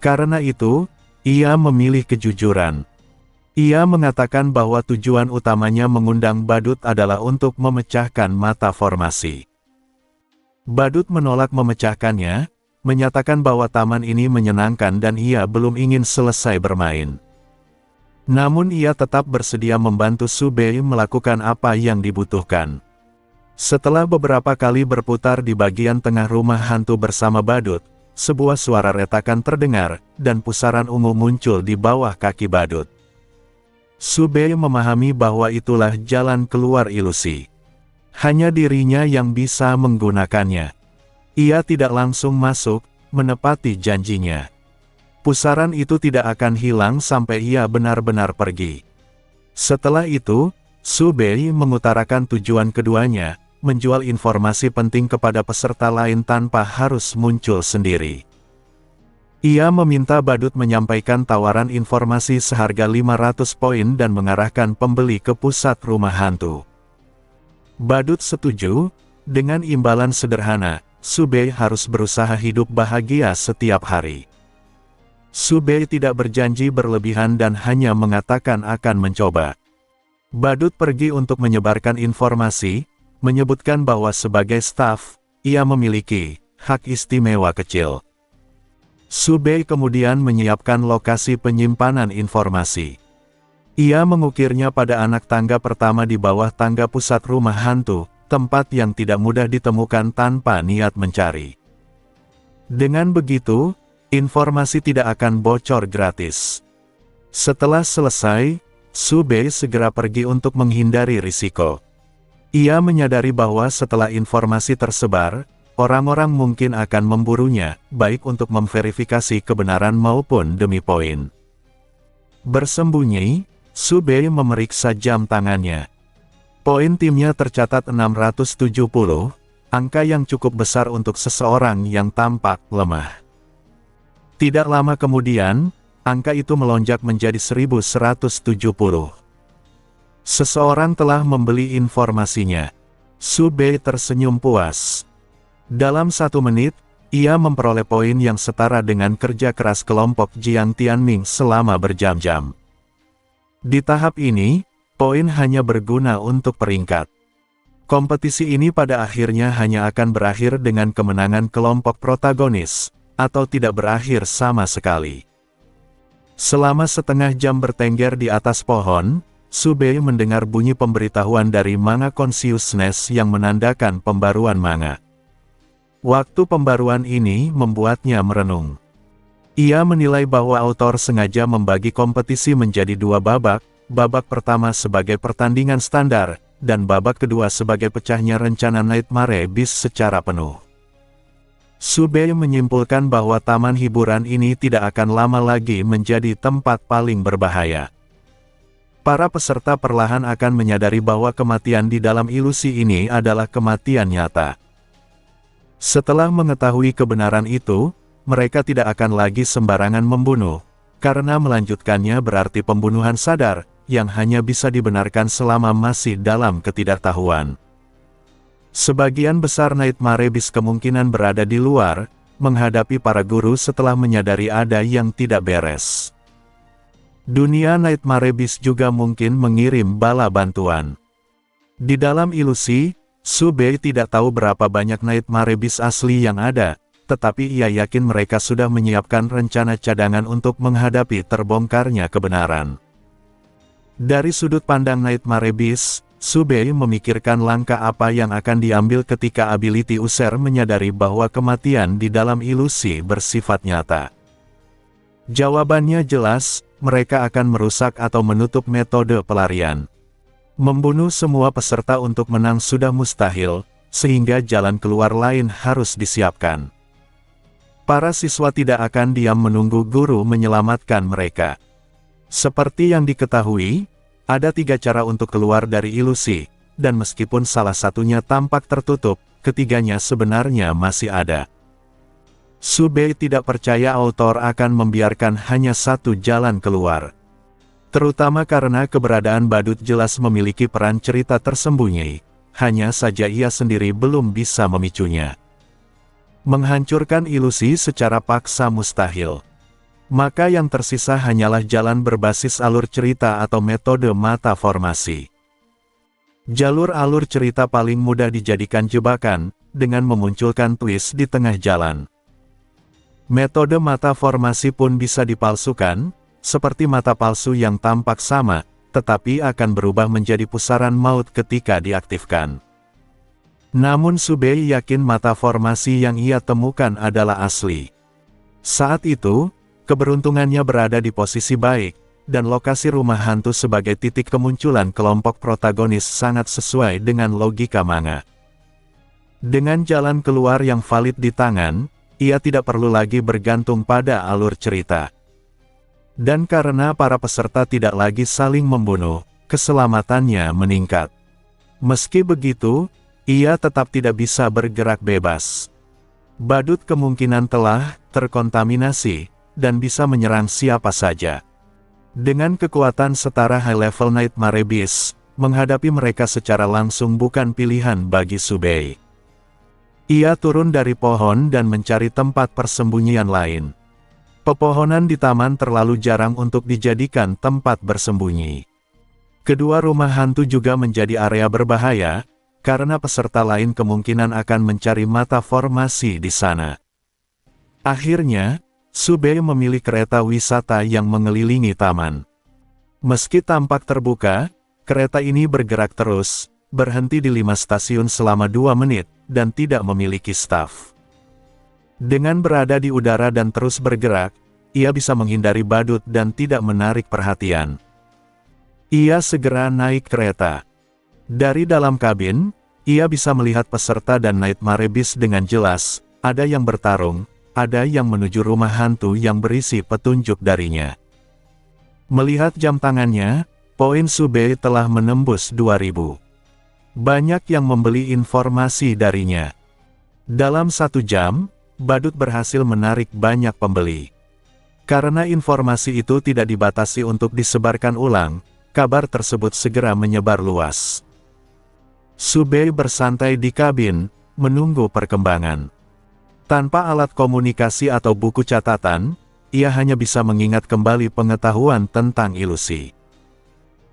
Karena itu, ia memilih kejujuran. Ia mengatakan bahwa tujuan utamanya mengundang badut adalah untuk memecahkan mata formasi. Badut menolak memecahkannya, menyatakan bahwa taman ini menyenangkan dan ia belum ingin selesai bermain. Namun ia tetap bersedia membantu Subei melakukan apa yang dibutuhkan. Setelah beberapa kali berputar di bagian tengah rumah hantu bersama badut, sebuah suara retakan terdengar, dan pusaran ungu muncul di bawah kaki badut. Subei memahami bahwa itulah jalan keluar ilusi. Hanya dirinya yang bisa menggunakannya. Ia tidak langsung masuk, menepati janjinya. Pusaran itu tidak akan hilang sampai ia benar-benar pergi. Setelah itu, Subei mengutarakan tujuan keduanya, menjual informasi penting kepada peserta lain tanpa harus muncul sendiri. Ia meminta badut menyampaikan tawaran informasi seharga 500 poin dan mengarahkan pembeli ke pusat rumah hantu. Badut setuju, dengan imbalan sederhana, Subei harus berusaha hidup bahagia setiap hari. Subei tidak berjanji berlebihan dan hanya mengatakan akan mencoba. Badut pergi untuk menyebarkan informasi, menyebutkan bahwa sebagai staf, ia memiliki hak istimewa kecil. Subei kemudian menyiapkan lokasi penyimpanan informasi. Ia mengukirnya pada anak tangga pertama di bawah tangga pusat rumah hantu, tempat yang tidak mudah ditemukan tanpa niat mencari. Dengan begitu, informasi tidak akan bocor gratis. Setelah selesai, Subei segera pergi untuk menghindari risiko. Ia menyadari bahwa setelah informasi tersebar, orang-orang mungkin akan memburunya, baik untuk memverifikasi kebenaran maupun demi poin. Bersembunyi, Subei memeriksa jam tangannya. Poin timnya tercatat 670, angka yang cukup besar untuk seseorang yang tampak lemah. Tidak lama kemudian, angka itu melonjak menjadi 1170. Seseorang telah membeli informasinya. Subei tersenyum puas. Dalam 1 menit, ia memperoleh poin yang setara dengan kerja keras kelompok Jiang Tianming selama berjam-jam. Di tahap ini, poin hanya berguna untuk peringkat. Kompetisi ini pada akhirnya hanya akan berakhir dengan kemenangan kelompok protagonis, atau tidak berakhir sama sekali. Selama setengah jam bertengger di atas pohon, Subei mendengar bunyi pemberitahuan dari Manga Consciousness yang menandakan pembaruan manga. Waktu pembaruan ini membuatnya merenung. Ia menilai bahwa autor sengaja membagi kompetisi menjadi 2 babak, babak pertama sebagai pertandingan standar, dan babak kedua sebagai pecahnya rencana Nightmare Beast secara penuh. Subei menyimpulkan bahwa taman hiburan ini tidak akan lama lagi menjadi tempat paling berbahaya. Para peserta perlahan akan menyadari bahwa kematian di dalam ilusi ini adalah kematian nyata. Setelah mengetahui kebenaran itu, mereka tidak akan lagi sembarangan membunuh, karena melanjutkannya berarti pembunuhan sadar, yang hanya bisa dibenarkan selama masih dalam ketidaktahuan. Sebagian besar Nightmare Beast kemungkinan berada di luar, menghadapi para guru setelah menyadari ada yang tidak beres. Dunia Nightmare Beast juga mungkin mengirim bala bantuan. Di dalam ilusi, Subei tidak tahu berapa banyak Nightmare Beast asli yang ada, tetapi ia yakin mereka sudah menyiapkan rencana cadangan untuk menghadapi terbongkarnya kebenaran. Dari sudut pandang Nightmare Beast, Subei memikirkan langkah apa yang akan diambil ketika ability user menyadari bahwa kematian di dalam ilusi bersifat nyata. Jawabannya jelas, mereka akan merusak atau menutup metode pelarian. Membunuh semua peserta untuk menang sudah mustahil, sehingga jalan keluar lain harus disiapkan. Para siswa tidak akan diam menunggu guru menyelamatkan mereka. Seperti yang diketahui, ada 3 cara untuk keluar dari ilusi, dan meskipun salah satunya tampak tertutup, ketiganya sebenarnya masih ada. Subei tidak percaya autor akan membiarkan hanya satu jalan keluar. Terutama karena keberadaan badut jelas memiliki peran cerita tersembunyi, hanya saja ia sendiri belum bisa memicunya. Menghancurkan ilusi secara paksa mustahil. Maka yang tersisa hanyalah jalan berbasis alur cerita atau metode mata formasi. Jalur alur cerita paling mudah dijadikan jebakan, dengan memunculkan twist di tengah jalan. Metode mata formasi pun bisa dipalsukan, seperti mata palsu yang tampak sama, tetapi akan berubah menjadi pusaran maut ketika diaktifkan. Namun Subei yakin mata formasi yang ia temukan adalah asli. Saat itu, keberuntungannya berada di posisi baik, dan lokasi rumah hantu sebagai titik kemunculan kelompok protagonis sangat sesuai dengan logika manga. Dengan jalan keluar yang valid di tangan, ia tidak perlu lagi bergantung pada alur cerita. Dan karena para peserta tidak lagi saling membunuh, keselamatannya meningkat. Meski begitu, ia tetap tidak bisa bergerak bebas. Badut kemungkinan telah terkontaminasi, dan bisa menyerang siapa saja. Dengan kekuatan setara high-level Nightmare Beast, menghadapi mereka secara langsung bukan pilihan bagi Subei. Ia turun dari pohon dan mencari tempat persembunyian lain. Pepohonan di taman terlalu jarang untuk dijadikan tempat bersembunyi. Kedua rumah hantu juga menjadi area berbahaya, karena peserta lain kemungkinan akan mencari mata formasi di sana. Akhirnya, Subei memilih kereta wisata yang mengelilingi taman. Meski tampak terbuka, kereta ini bergerak terus, berhenti di 5 stasiun selama 2 menit, dan tidak memiliki staf. Dengan berada di udara dan terus bergerak, ia bisa menghindari badut dan tidak menarik perhatian. Ia segera naik kereta. Dari dalam kabin, ia bisa melihat peserta dan Nightmare Beast dengan jelas, ada yang bertarung, ada yang menuju rumah hantu yang berisi petunjuk darinya. Melihat jam tangannya, poin Subei telah menembus 2000. Banyak yang membeli informasi darinya. Dalam 1 jam, badut berhasil menarik banyak pembeli. Karena informasi itu tidak dibatasi untuk disebarkan ulang, kabar tersebut segera menyebar luas. Subei bersantai di kabin, menunggu perkembangan. Tanpa alat komunikasi atau buku catatan, ia hanya bisa mengingat kembali pengetahuan tentang ilusi.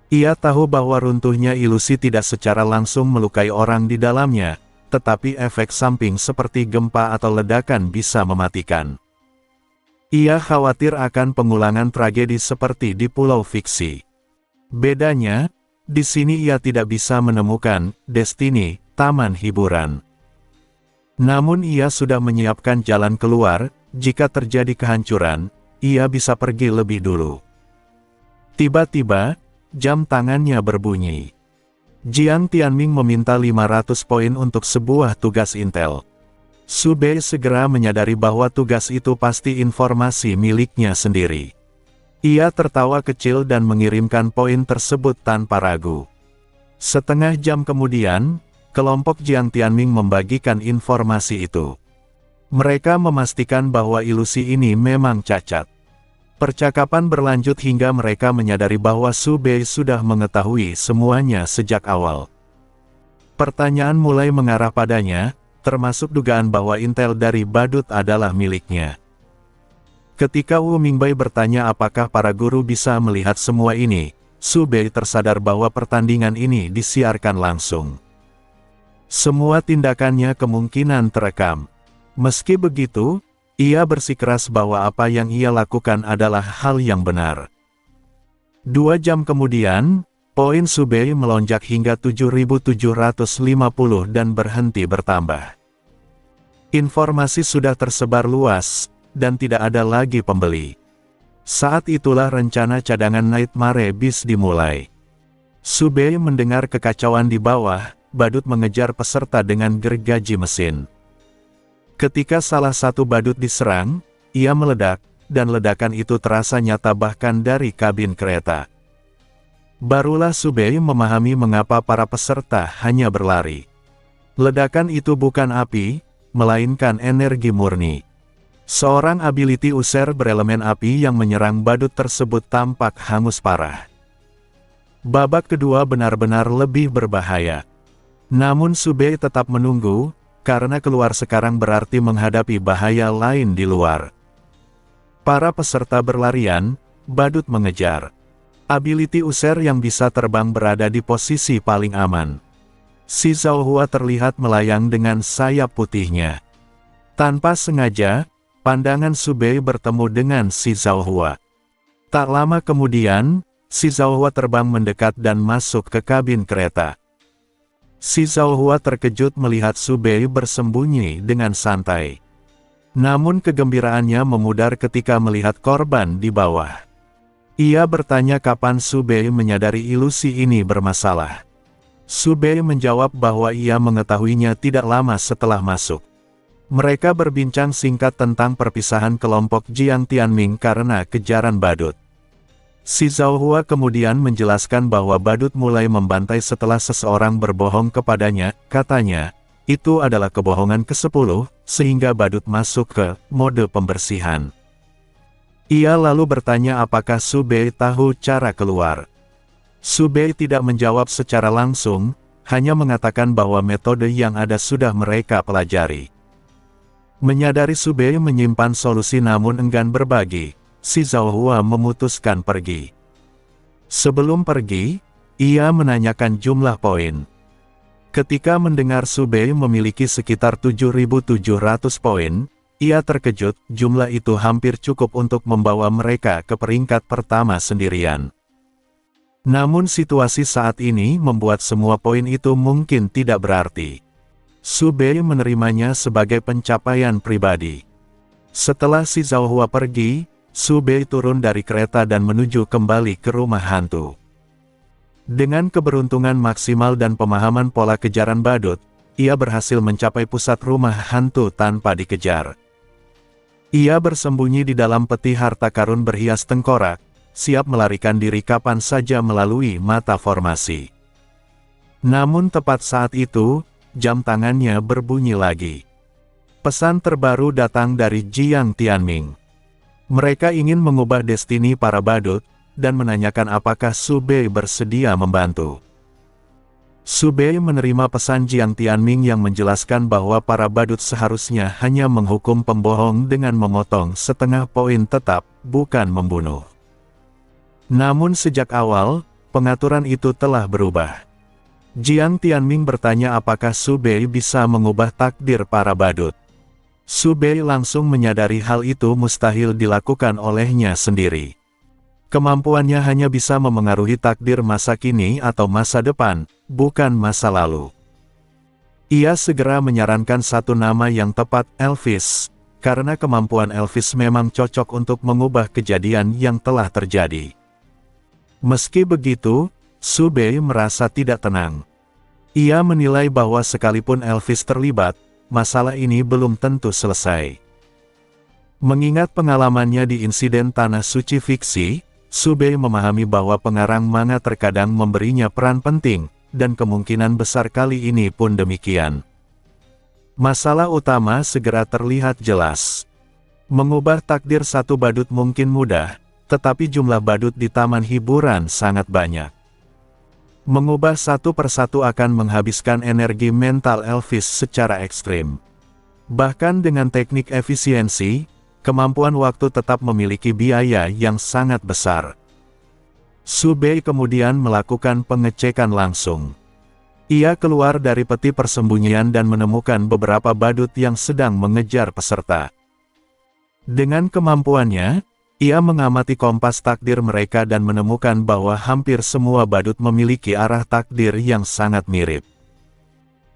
Ia tahu bahwa runtuhnya ilusi tidak secara langsung melukai orang di dalamnya, tetapi efek samping seperti gempa atau ledakan bisa mematikan. Ia khawatir akan pengulangan tragedi seperti di pulau fiksi. Bedanya, di sini ia tidak bisa menemukan Destiny, taman hiburan. Namun ia sudah menyiapkan jalan keluar, jika terjadi kehancuran, ia bisa pergi lebih dulu. Tiba-tiba, jam tangannya berbunyi. Jiang Tianming meminta 500 poin untuk sebuah tugas intel. Subei segera menyadari bahwa tugas itu pasti informasi miliknya sendiri. Ia tertawa kecil dan mengirimkan poin tersebut tanpa ragu. Setengah jam kemudian, kelompok Jiang Tianming membagikan informasi itu. Mereka memastikan bahwa ilusi ini memang cacat. Percakapan berlanjut hingga mereka menyadari bahwa Subei sudah mengetahui semuanya sejak awal. Pertanyaan mulai mengarah padanya, termasuk dugaan bahwa intel dari badut adalah miliknya. Ketika Wu Mingbai bertanya apakah para guru bisa melihat semua ini, Subei tersadar bahwa pertandingan ini disiarkan langsung. Semua tindakannya kemungkinan terekam. Meski begitu, ia bersikeras bahwa apa yang ia lakukan adalah hal yang benar. 2 jam kemudian, poin Subei melonjak hingga 7.750 dan berhenti bertambah. Informasi sudah tersebar luas, dan tidak ada lagi pembeli. Saat itulah rencana cadangan Nightmare Beast dimulai. Subei mendengar kekacauan di bawah, badut mengejar peserta dengan gergaji mesin. Ketika salah satu badut diserang, ia meledak, dan ledakan itu terasa nyata bahkan dari kabin kereta. Barulah Subei memahami mengapa para peserta hanya berlari. Ledakan itu bukan api, melainkan energi murni. Seorang ability user berelemen api yang menyerang badut tersebut tampak hangus parah. Babak kedua benar-benar lebih berbahaya. Namun Subei tetap menunggu, karena keluar sekarang berarti menghadapi bahaya lain di luar. Para peserta berlarian, badut mengejar. Ability user yang bisa terbang berada di posisi paling aman. Si Zhaohua terlihat melayang dengan sayap putihnya. Tanpa sengaja, pandangan Su Bei bertemu dengan si Zhaohua. Tak lama kemudian, si Zhaohua terbang mendekat dan masuk ke kabin kereta. Si Zhaohua terkejut melihat Su Bei bersembunyi dengan santai. Namun kegembiraannya memudar ketika melihat korban di bawah. Ia bertanya kapan Su Bei menyadari ilusi ini bermasalah. Su Bei menjawab bahwa ia mengetahuinya tidak lama setelah masuk. Mereka berbincang singkat tentang perpisahan kelompok Jiang Tianming karena kejaran badut. Si Zhaohua kemudian menjelaskan bahwa badut mulai membantai setelah seseorang berbohong kepadanya, katanya, itu adalah kebohongan ke-10, sehingga badut masuk ke mode pembersihan. Ia lalu bertanya apakah Su Bei tahu cara keluar. Su Bei tidak menjawab secara langsung, hanya mengatakan bahwa metode yang ada sudah mereka pelajari. Menyadari Su Bei menyimpan solusi namun enggan berbagi, si Zhaohua memutuskan pergi. Sebelum pergi, ia menanyakan jumlah poin. Ketika mendengar Su Bei memiliki sekitar 7.700 poin, ia terkejut, jumlah itu hampir cukup untuk membawa mereka ke peringkat pertama sendirian. Namun situasi saat ini membuat semua poin itu mungkin tidak berarti. Su Bei menerimanya sebagai pencapaian pribadi. Setelah si Zhaohua pergi, Su Bei turun dari kereta dan menuju kembali ke rumah hantu. Dengan keberuntungan maksimal dan pemahaman pola kejaran badut, ia berhasil mencapai pusat rumah hantu tanpa dikejar. Ia bersembunyi di dalam peti harta karun berhias tengkorak, siap melarikan diri kapan saja melalui mata formasi. Namun tepat saat itu, jam tangannya berbunyi lagi. Pesan terbaru datang dari Jiang Tianming. Mereka ingin mengubah destiny para badut, dan menanyakan apakah Su Bei bersedia membantu. Su Bei menerima pesan Jiang Tianming yang menjelaskan bahwa para badut seharusnya hanya menghukum pembohong dengan memotong setengah poin tetap, bukan membunuh. Namun sejak awal, pengaturan itu telah berubah. Jiang Tianming bertanya apakah Su Bei bisa mengubah takdir para badut. Su Bei langsung menyadari hal itu mustahil dilakukan olehnya sendiri. Kemampuannya hanya bisa memengaruhi takdir masa kini atau masa depan, bukan masa lalu. Ia segera menyarankan satu nama yang tepat, Elvis, karena kemampuan Elvis memang cocok untuk mengubah kejadian yang telah terjadi. Meski begitu, Su Bei merasa tidak tenang. Ia menilai bahwa sekalipun Elvis terlibat, masalah ini belum tentu selesai. Mengingat pengalamannya di insiden Tanah Suci Fiksi, Su Bei memahami bahwa pengarang manga terkadang memberinya peran penting, dan kemungkinan besar kali ini pun demikian. Masalah utama segera terlihat jelas. Mengubah takdir satu badut mungkin mudah, tetapi jumlah badut di taman hiburan sangat banyak. Mengubah satu persatu akan menghabiskan energi mental Elvis secara ekstrim. Bahkan dengan teknik efisiensi, kemampuan waktu tetap memiliki biaya yang sangat besar. Su Bei kemudian melakukan pengecekan langsung. Ia keluar dari peti persembunyian dan menemukan beberapa badut yang sedang mengejar peserta. Dengan kemampuannya, ia mengamati kompas takdir mereka dan menemukan bahwa hampir semua badut memiliki arah takdir yang sangat mirip.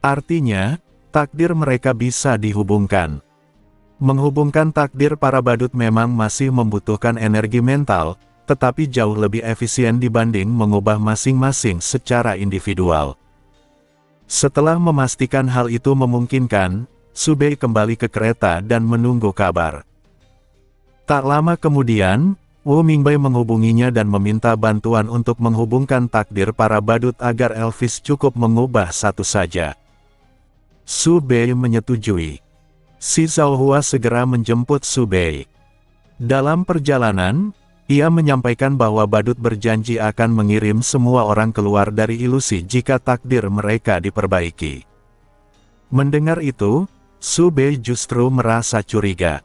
Artinya, takdir mereka bisa dihubungkan. Menghubungkan takdir para badut memang masih membutuhkan energi mental, tetapi jauh lebih efisien dibanding mengubah masing-masing secara individual. Setelah memastikan hal itu memungkinkan, Su Bei kembali ke kereta dan menunggu kabar. Tak lama kemudian, Wu Mingbai menghubunginya dan meminta bantuan untuk menghubungkan takdir para badut agar Elvis cukup mengubah satu saja. Su Bei menyetujui. Si Zhaohua segera menjemput Su Bei. Dalam perjalanan, ia menyampaikan bahwa badut berjanji akan mengirim semua orang keluar dari ilusi jika takdir mereka diperbaiki. Mendengar itu, Su Bei justru merasa curiga.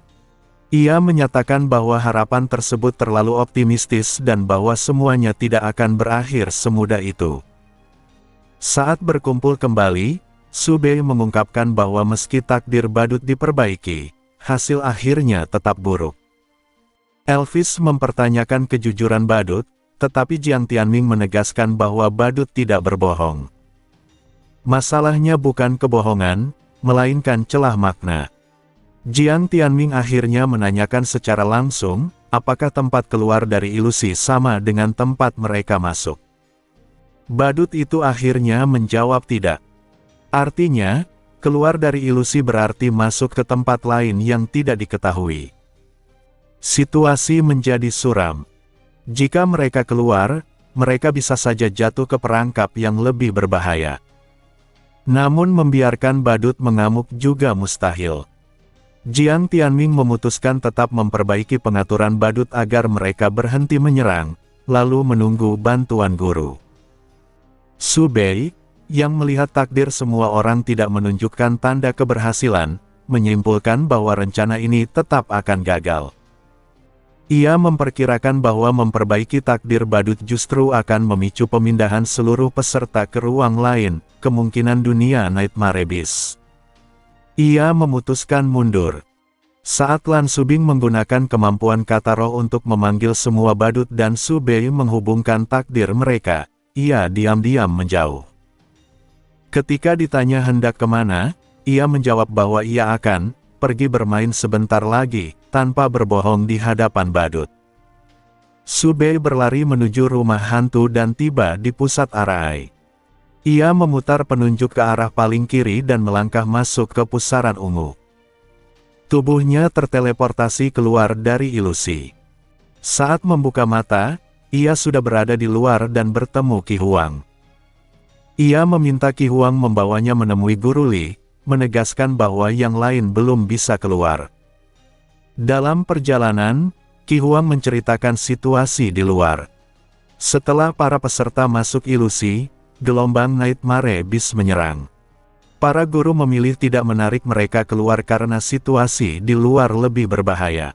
Ia menyatakan bahwa harapan tersebut terlalu optimistis dan bahwa semuanya tidak akan berakhir semudah itu. Saat berkumpul kembali, Subei mengungkapkan bahwa meski takdir badut diperbaiki, hasil akhirnya tetap buruk. Elvis mempertanyakan kejujuran badut, tetapi Jiang Tianming menegaskan bahwa badut tidak berbohong. Masalahnya bukan kebohongan, melainkan celah makna. Jiang Tianming akhirnya menanyakan secara langsung, apakah tempat keluar dari ilusi sama dengan tempat mereka masuk. Badut itu akhirnya menjawab tidak. Artinya, keluar dari ilusi berarti masuk ke tempat lain yang tidak diketahui. Situasi menjadi suram. Jika mereka keluar, mereka bisa saja jatuh ke perangkap yang lebih berbahaya. Namun membiarkan badut mengamuk juga mustahil. Jiang Tianming memutuskan tetap memperbaiki pengaturan badut agar mereka berhenti menyerang, lalu menunggu bantuan guru. Subei, yang melihat takdir semua orang tidak menunjukkan tanda keberhasilan, menyimpulkan bahwa rencana ini tetap akan gagal. Ia memperkirakan bahwa memperbaiki takdir badut justru akan memicu pemindahan seluruh peserta ke ruang lain, kemungkinan dunia Nightmare Abyss. Ia memutuskan mundur. Saat Lan Subing menggunakan kemampuan kata roh untuk memanggil semua badut dan Subei menghubungkan takdir mereka, ia diam-diam menjauh. Ketika ditanya hendak kemana, ia menjawab bahwa ia akan pergi bermain sebentar lagi, tanpa berbohong di hadapan badut. Subei berlari menuju rumah hantu dan tiba di pusat Arai. Ia memutar penunjuk ke arah paling kiri dan melangkah masuk ke pusaran ungu. Tubuhnya terteleportasi keluar dari ilusi. Saat membuka mata, ia sudah berada di luar dan bertemu Qi Huang. Ia meminta Qi Huang membawanya menemui Guru Li, menegaskan bahwa yang lain belum bisa keluar. Dalam perjalanan, Qi Huang menceritakan situasi di luar. Setelah para peserta masuk ilusi, gelombang Nightmare Abyss menyerang. Para guru memilih tidak menarik mereka keluar karena situasi di luar lebih berbahaya.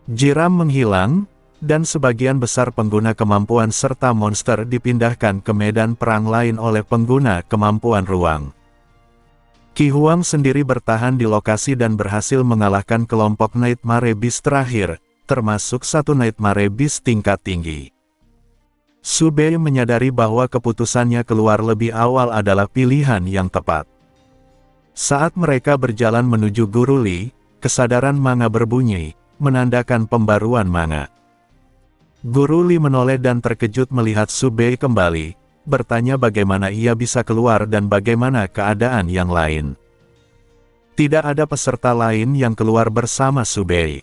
Jiram menghilang, dan sebagian besar pengguna kemampuan serta monster dipindahkan ke medan perang lain oleh pengguna kemampuan ruang. Qi Huang sendiri bertahan di lokasi dan berhasil mengalahkan kelompok Nightmare Abyss terakhir, termasuk satu Nightmare Abyss tingkat tinggi. Subei menyadari bahwa keputusannya keluar lebih awal adalah pilihan yang tepat. Saat mereka berjalan menuju Guru Li, kesadaran Manga berbunyi, menandakan pembaruan Manga. Guru Li menoleh dan terkejut melihat Subei kembali, bertanya bagaimana ia bisa keluar dan bagaimana keadaan yang lain. Tidak ada peserta lain yang keluar bersama Subei.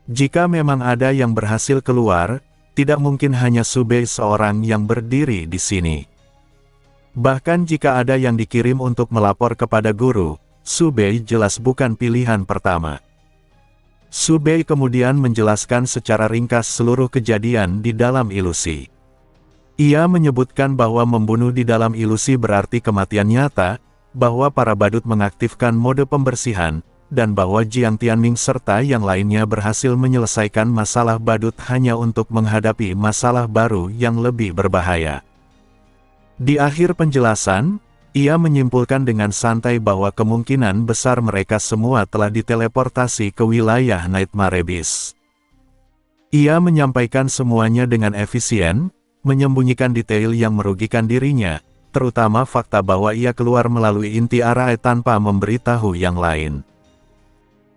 Jika memang ada yang berhasil keluar, tidak mungkin hanya Subei seorang yang berdiri di sini. Bahkan jika ada yang dikirim untuk melapor kepada guru, Subei jelas bukan pilihan pertama. Subei kemudian menjelaskan secara ringkas seluruh kejadian di dalam ilusi. Ia menyebutkan bahwa membunuh di dalam ilusi berarti kematian nyata, bahwa para badut mengaktifkan mode pembersihan, dan bahwa Jiang Tianming serta yang lainnya berhasil menyelesaikan masalah badut hanya untuk menghadapi masalah baru yang lebih berbahaya. Di akhir penjelasan, ia menyimpulkan dengan santai bahwa kemungkinan besar mereka semua telah diteleportasi ke wilayah Nightmare Abyss. Ia menyampaikan semuanya dengan efisien, menyembunyikan detail yang merugikan dirinya, terutama fakta bahwa ia keluar melalui inti Arai tanpa memberitahu yang lain.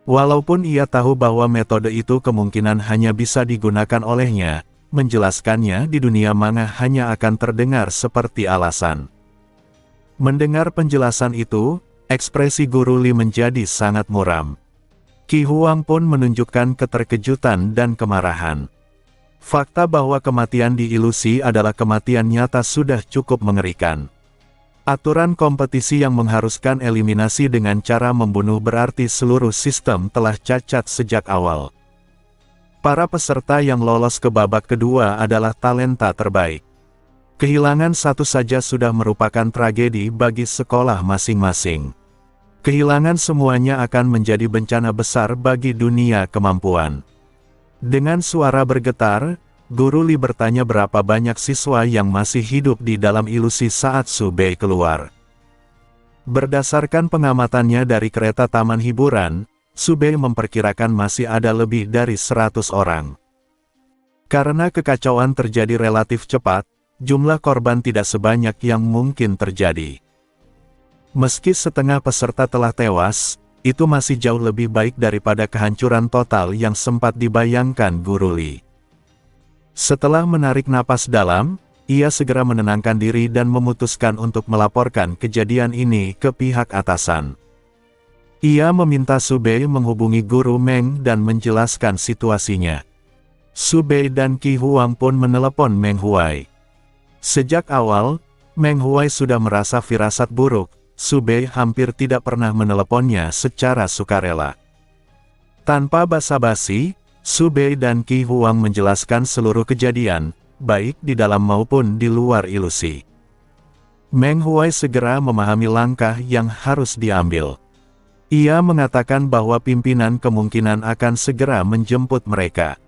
Walaupun ia tahu bahwa metode itu kemungkinan hanya bisa digunakan olehnya, menjelaskannya di dunia manga hanya akan terdengar seperti alasan. Mendengar penjelasan itu, ekspresi Guru Li menjadi sangat muram. Qi Huang pun menunjukkan keterkejutan dan kemarahan. Fakta bahwa kematian di ilusi adalah kematian nyata sudah cukup mengerikan. Aturan kompetisi yang mengharuskan eliminasi dengan cara membunuh berarti seluruh sistem telah cacat sejak awal. Para peserta yang lolos ke babak kedua adalah talenta terbaik. Kehilangan satu saja sudah merupakan tragedi bagi sekolah masing-masing. Kehilangan semuanya akan menjadi bencana besar bagi dunia kemampuan. Dengan suara bergetar, Guru Li bertanya berapa banyak siswa yang masih hidup di dalam ilusi saat Su Bei keluar. Berdasarkan pengamatannya dari kereta taman hiburan, Su Bei memperkirakan masih ada lebih dari 100 orang. Karena kekacauan terjadi relatif cepat, jumlah korban tidak sebanyak yang mungkin terjadi. Meski setengah peserta telah tewas, itu masih jauh lebih baik daripada kehancuran total yang sempat dibayangkan Guru Li. Setelah menarik napas dalam, ia segera menenangkan diri dan memutuskan untuk melaporkan kejadian ini ke pihak atasan. Ia meminta Su Bei menghubungi Guru Meng dan menjelaskan situasinya. Su Bei dan Qi Huang pun menelepon Meng Huai. Sejak awal, Meng Huai sudah merasa firasat buruk. Su Bei hampir tidak pernah meneleponnya secara sukarela. Tanpa basa-basi, Su Bei dan Qi Huang menjelaskan seluruh kejadian, baik di dalam maupun di luar ilusi. Meng Huai segera memahami langkah yang harus diambil. Ia mengatakan bahwa pimpinan kemungkinan akan segera menjemput mereka.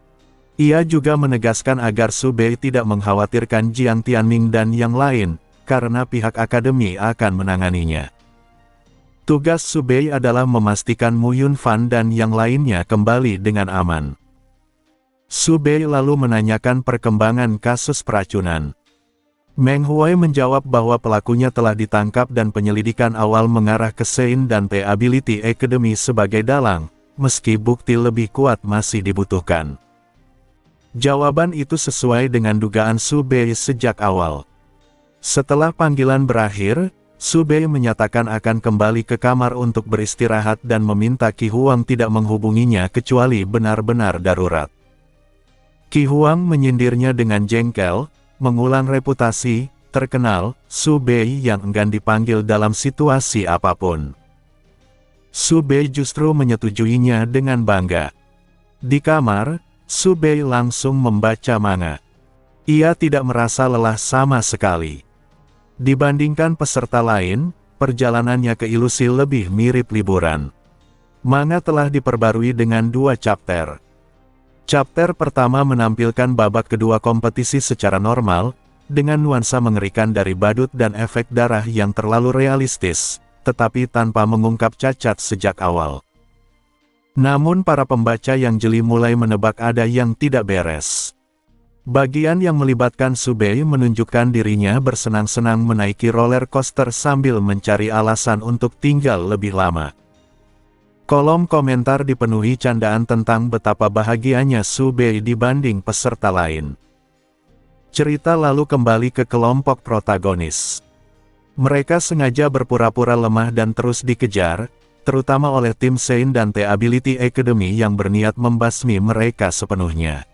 Ia juga menegaskan agar Su Bei tidak mengkhawatirkan Jiang Tianming dan yang lain, karena pihak akademi akan menanganinya. Tugas Su Bei adalah memastikan Mu Yunfan dan yang lainnya kembali dengan aman. Su Bei lalu menanyakan perkembangan kasus peracunan. Meng Huai menjawab bahwa pelakunya telah ditangkap dan penyelidikan awal mengarah ke Sein dan The Ability Academy sebagai dalang, meski bukti lebih kuat masih dibutuhkan. Jawaban itu sesuai dengan dugaan Su Bei sejak awal. Setelah panggilan berakhir, Su Bei menyatakan akan kembali ke kamar untuk beristirahat dan meminta Qi Huang tidak menghubunginya kecuali benar-benar darurat. Qi Huang menyindirnya dengan jengkel, mengulang reputasi terkenal Su Bei yang enggan dipanggil dalam situasi apapun. Su Bei justru menyetujuinya dengan bangga. Di kamar, Su Bei langsung membaca manga. Ia tidak merasa lelah sama sekali. Dibandingkan peserta lain, perjalanannya ke ilusi lebih mirip liburan. Manga telah diperbarui dengan 2 chapter. Chapter pertama menampilkan babak kedua kompetisi secara normal, dengan nuansa mengerikan dari badut dan efek darah yang terlalu realistis, tetapi tanpa mengungkap cacat sejak awal. Namun para pembaca yang jeli mulai menebak ada yang tidak beres. Bagian yang melibatkan Su Bei menunjukkan dirinya bersenang-senang menaiki roller coaster sambil mencari alasan untuk tinggal lebih lama. Kolom komentar dipenuhi candaan tentang betapa bahagianya Su Bei dibanding peserta lain. Cerita lalu kembali ke kelompok protagonis. Mereka sengaja berpura-pura lemah dan terus dikejar, terutama oleh tim Sein dan The Ability Academy yang berniat membasmi mereka sepenuhnya.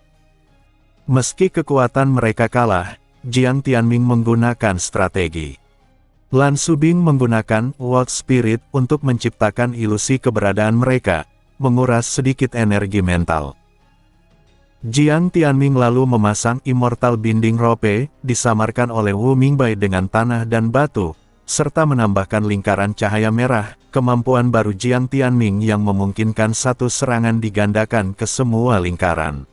Meski kekuatan mereka kalah, Jiang Tianming menggunakan strategi. Lan Subing menggunakan Wild Spirit untuk menciptakan ilusi keberadaan mereka, menguras sedikit energi mental. Jiang Tianming lalu memasang Immortal Binding Rope, disamarkan oleh Wu Mingbai dengan tanah dan batu, serta menambahkan lingkaran cahaya merah, kemampuan baru Jiang Tianming yang memungkinkan satu serangan digandakan ke semua lingkaran.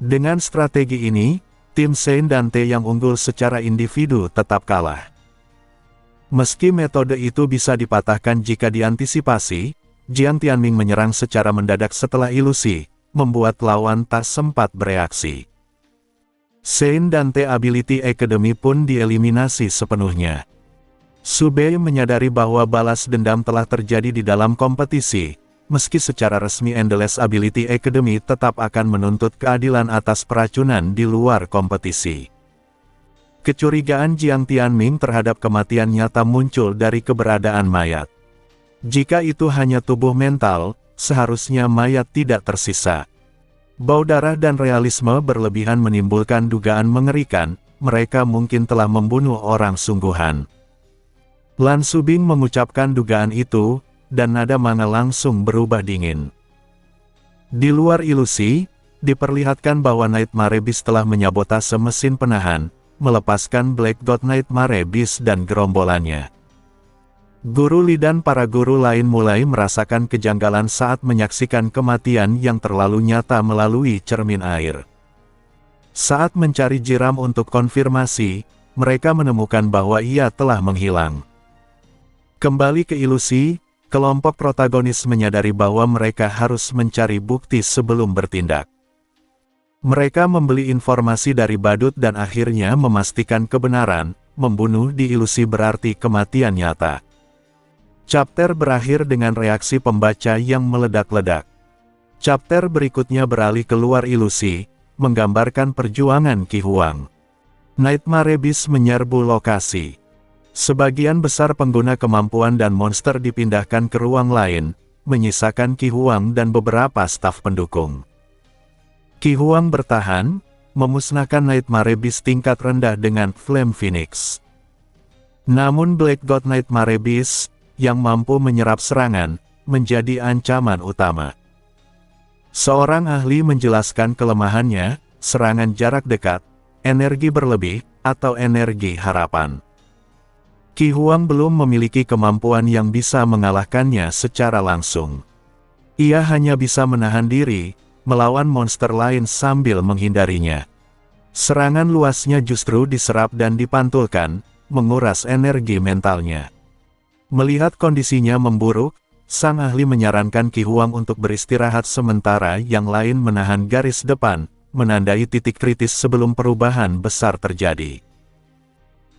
Dengan strategi ini, tim Sein dan Te yang unggul secara individu tetap kalah. Meski metode itu bisa dipatahkan jika diantisipasi, Jiang Tianming menyerang secara mendadak setelah ilusi, membuat lawan tak sempat bereaksi. Sein dan The Ability Academy pun dieliminasi sepenuhnya. Su Bei menyadari bahwa balas dendam telah terjadi di dalam kompetisi, meski secara resmi Endless Ability Academy tetap akan menuntut keadilan atas peracunan di luar kompetisi. Kecurigaan Jiang Tianming terhadap kematian nyata muncul dari keberadaan mayat. Jika itu hanya tubuh mental, seharusnya mayat tidak tersisa. Bau darah dan realisme berlebihan menimbulkan dugaan mengerikan, mereka mungkin telah membunuh orang sungguhan. Lan Subing mengucapkan dugaan itu, dan nada manga langsung berubah dingin. Di luar ilusi, diperlihatkan bahwa Nightmare Beast telah menyabotase mesin penahan, melepaskan Black God Nightmare Beast dan gerombolannya. Guru Li dan para guru lain mulai merasakan kejanggalan saat menyaksikan kematian yang terlalu nyata melalui cermin air. Saat mencari Jiram untuk konfirmasi, mereka menemukan bahwa ia telah menghilang. Kembali ke ilusi, kelompok protagonis menyadari bahwa mereka harus mencari bukti sebelum bertindak. Mereka membeli informasi dari badut dan akhirnya memastikan kebenaran, membunuh di ilusi berarti kematian nyata. Chapter berakhir dengan reaksi pembaca yang meledak-ledak. Chapter berikutnya beralih keluar ilusi, menggambarkan perjuangan Qi Huang. Nightmare Beast menyerbu lokasi. Sebagian besar pengguna kemampuan dan monster dipindahkan ke ruang lain, menyisakan Qi Huang dan beberapa staf pendukung. Qi Huang bertahan, memusnahkan Nightmare Beast tingkat rendah dengan Flame Phoenix. Namun Black God Nightmare Beast, yang mampu menyerap serangan, menjadi ancaman utama. Seorang ahli menjelaskan kelemahannya, serangan jarak dekat, energi berlebih, atau energi harapan. Qi Huang belum memiliki kemampuan yang bisa mengalahkannya secara langsung. Ia hanya bisa menahan diri, melawan monster lain sambil menghindarinya. Serangan luasnya justru diserap dan dipantulkan, menguras energi mentalnya. Melihat kondisinya memburuk, sang ahli menyarankan Qi Huang untuk beristirahat sementara yang lain menahan garis depan, menandai titik kritis sebelum perubahan besar terjadi.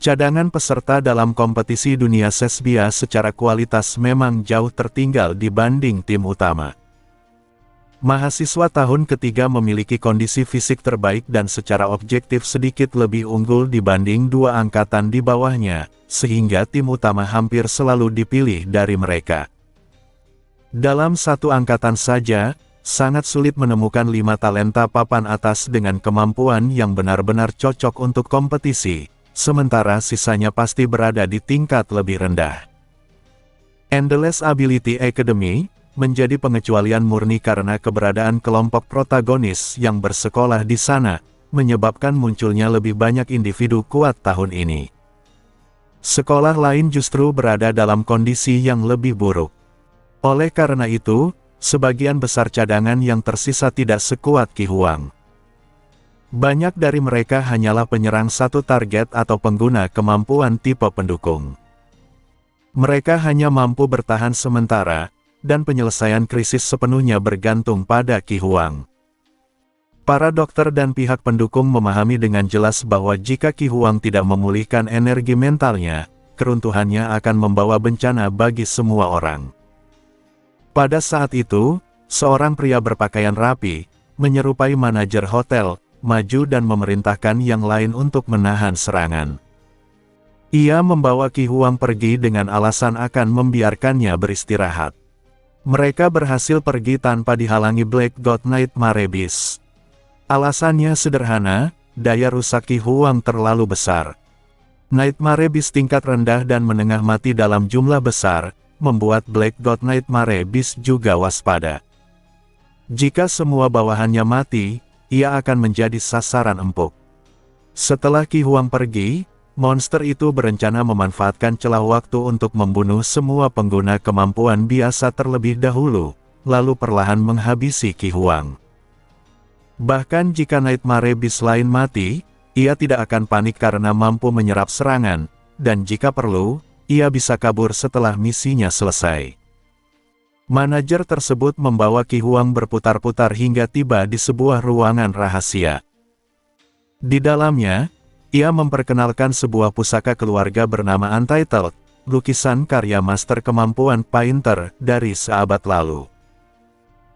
Cadangan peserta dalam kompetisi dunia Sesbia secara kualitas memang jauh tertinggal dibanding tim utama. Mahasiswa tahun ketiga memiliki kondisi fisik terbaik dan secara objektif sedikit lebih unggul dibanding dua angkatan di bawahnya, sehingga tim utama hampir selalu dipilih dari mereka. Dalam satu angkatan saja, sangat sulit menemukan 5 talenta papan atas dengan kemampuan yang benar-benar cocok untuk kompetisi, sementara sisanya pasti berada di tingkat lebih rendah. Endless Ability Academy menjadi pengecualian murni karena keberadaan kelompok protagonis yang bersekolah di sana, menyebabkan munculnya lebih banyak individu kuat tahun ini. Sekolah lain justru berada dalam kondisi yang lebih buruk. Oleh karena itu, sebagian besar cadangan yang tersisa tidak sekuat Qi Huang. Banyak dari mereka hanyalah penyerang satu target atau pengguna kemampuan tipe pendukung. Mereka hanya mampu bertahan sementara, dan penyelesaian krisis sepenuhnya bergantung pada Qi Huang. Para dokter dan pihak pendukung memahami dengan jelas bahwa jika Qi Huang tidak memulihkan energi mentalnya, keruntuhannya akan membawa bencana bagi semua orang. Pada saat itu, seorang pria berpakaian rapi, menyerupai manajer hotel, maju dan memerintahkan yang lain untuk menahan serangan. Ia membawa Qi Huang pergi dengan alasan akan membiarkannya beristirahat. Mereka berhasil pergi tanpa dihalangi Black God Nightmare Beast. Alasannya sederhana, daya rusak Qi Huang terlalu besar. Nightmare Beast tingkat rendah dan menengah mati dalam jumlah besar, membuat Black God Nightmare Beast juga waspada. Jika semua bawahannya mati, ia akan menjadi sasaran empuk. Setelah Qi Huang pergi, monster itu berencana memanfaatkan celah waktu untuk membunuh semua pengguna kemampuan biasa terlebih dahulu, lalu perlahan menghabisi Qi Huang. Bahkan jika Nightmare Beast lain mati, ia tidak akan panik karena mampu menyerap serangan, dan jika perlu, ia bisa kabur setelah misinya selesai. Manajer tersebut membawa Qi Huang berputar-putar hingga tiba di sebuah ruangan rahasia. Di dalamnya, ia memperkenalkan sebuah pusaka keluarga bernama Untitled, lukisan karya master kemampuan painter dari seabad lalu.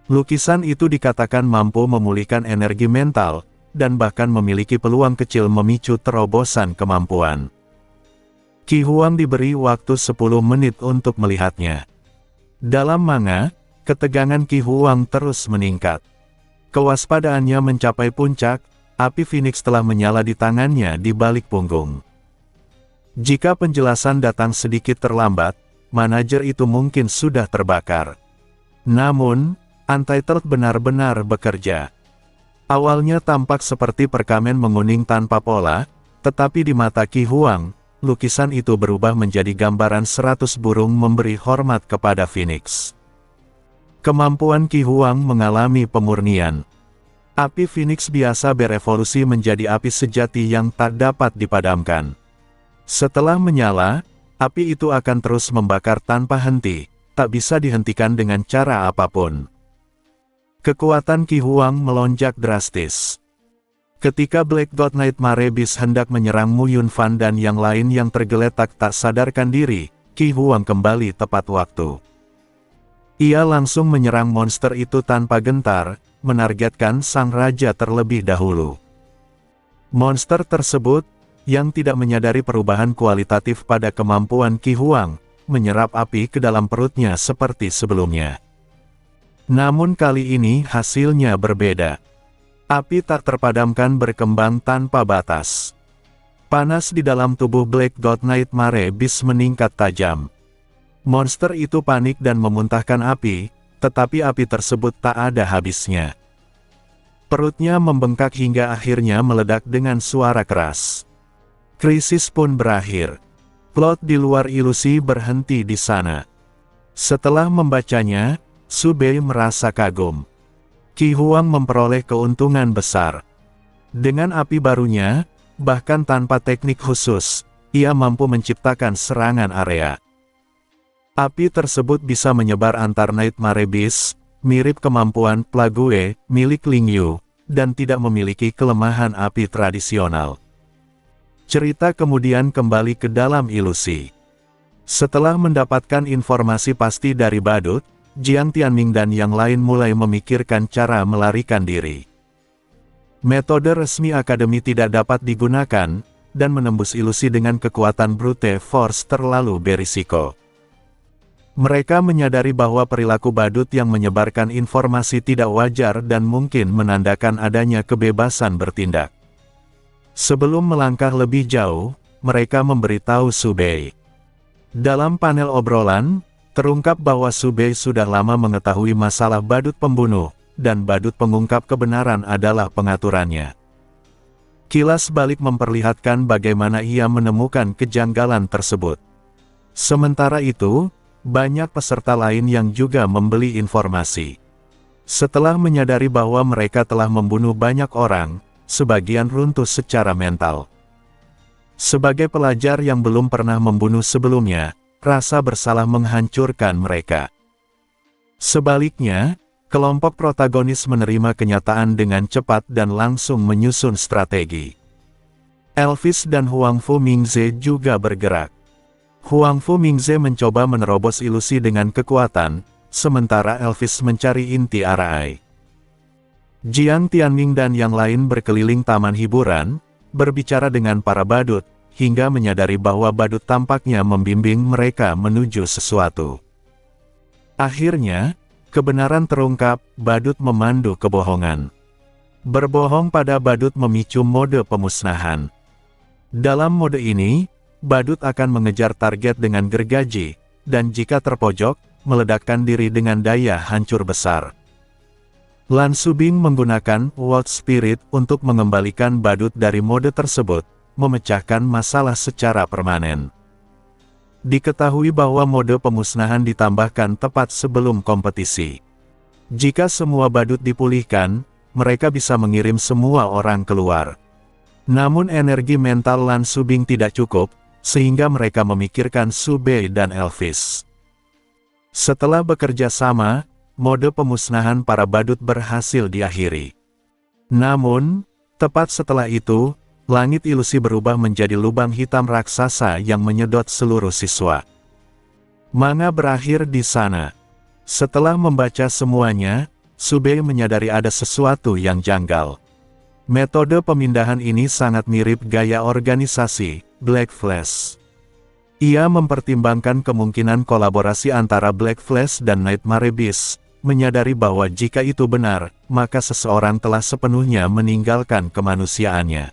Lukisan itu dikatakan mampu memulihkan energi mental, dan bahkan memiliki peluang kecil memicu terobosan kemampuan. Qi Huang diberi waktu 10 menit untuk melihatnya. Dalam manga, ketegangan Qi Huang terus meningkat. Kewaspadaannya mencapai puncak, api Phoenix telah menyala di tangannya di balik punggung. Jika penjelasan datang sedikit terlambat, manajer itu mungkin sudah terbakar. Namun, Untitled benar-benar bekerja. Awalnya tampak seperti perkamen menguning tanpa pola, tetapi di mata Qi Huang, lukisan itu berubah menjadi gambaran 100 burung memberi hormat kepada Phoenix. Kemampuan Qi Huang mengalami pemurnian. Api Phoenix biasa berevolusi menjadi api sejati yang tak dapat dipadamkan. Setelah menyala, api itu akan terus membakar tanpa henti, tak bisa dihentikan dengan cara apapun. Kekuatan Qi Huang melonjak drastis. Ketika Black God Nightmare Beast hendak menyerang Mu Yunfan dan yang lain yang tergeletak tak sadarkan diri, Qi Huang kembali tepat waktu. Ia langsung menyerang monster itu tanpa gentar, menargetkan sang raja terlebih dahulu. Monster tersebut, yang tidak menyadari perubahan kualitatif pada kemampuan Qi Huang, menyerap api ke dalam perutnya seperti sebelumnya. Namun kali ini hasilnya berbeda. Api tak terpadamkan berkembang tanpa batas. Panas di dalam tubuh Black God Nightmare Beast meningkat tajam. Monster itu panik dan memuntahkan api, tetapi api tersebut tak ada habisnya. Perutnya membengkak hingga akhirnya meledak dengan suara keras. Krisis pun berakhir. Plot di luar ilusi berhenti di sana. Setelah membacanya, Su Bei merasa kagum. Qi Huang memperoleh keuntungan besar. Dengan api barunya, bahkan tanpa teknik khusus, ia mampu menciptakan serangan area. Api tersebut bisa menyebar antar Nightmare Beast, mirip kemampuan Plague milik Ling Yu, dan tidak memiliki kelemahan api tradisional. Cerita kemudian kembali ke dalam ilusi. Setelah mendapatkan informasi pasti dari badut, Jiang Tianming dan yang lain mulai memikirkan cara melarikan diri. Metode resmi akademi tidak dapat digunakan, dan menembus ilusi dengan kekuatan brute force terlalu berisiko. Mereka menyadari bahwa perilaku badut yang menyebarkan informasi tidak wajar dan mungkin menandakan adanya kebebasan bertindak. Sebelum melangkah lebih jauh, mereka memberitahu Su Bei. Dalam panel obrolan, terungkap bahwa Su Bei sudah lama mengetahui masalah badut pembunuh, dan badut pengungkap kebenaran adalah pengaturannya. Kilas balik memperlihatkan bagaimana ia menemukan kejanggalan tersebut. Sementara itu, banyak peserta lain yang juga membeli informasi. Setelah menyadari bahwa mereka telah membunuh banyak orang, sebagian runtuh secara mental. Sebagai pelajar yang belum pernah membunuh sebelumnya, rasa bersalah menghancurkan mereka. Sebaliknya, kelompok protagonis menerima kenyataan dengan cepat dan langsung menyusun strategi. Elvis dan Huang Fu Mingze juga bergerak. Huang Fu Mingze mencoba menerobos ilusi dengan kekuatan, sementara Elvis mencari inti arai. Jiang Tianming dan yang lain berkeliling taman hiburan, berbicara dengan para badut, hingga menyadari bahwa badut tampaknya membimbing mereka menuju sesuatu. Akhirnya, kebenaran terungkap, badut memandu kebohongan. Berbohong pada badut memicu mode pemusnahan. Dalam mode ini, badut akan mengejar target dengan gergaji, dan jika terpojok, meledakkan diri dengan daya hancur besar. Lan Subing menggunakan Wild Spirit untuk mengembalikan badut dari mode tersebut, memecahkan masalah secara permanen. Diketahui bahwa mode pemusnahan ditambahkan tepat sebelum kompetisi. Jika semua badut dipulihkan, mereka bisa mengirim semua orang keluar. Namun energi mental Lan Subing tidak cukup, sehingga mereka memikirkan Su Bei dan Elvis. Setelah bekerja sama, mode pemusnahan para badut berhasil diakhiri. Namun, tepat setelah itu, langit ilusi berubah menjadi lubang hitam raksasa yang menyedot seluruh siswa. Manga berakhir di sana. Setelah membaca semuanya, Su Bei menyadari ada sesuatu yang janggal. Metode pemindahan ini sangat mirip gaya organisasi Black Flash. Ia mempertimbangkan kemungkinan kolaborasi antara Black Flash dan Nightmare Beast, menyadari bahwa jika itu benar, maka seseorang telah sepenuhnya meninggalkan kemanusiaannya.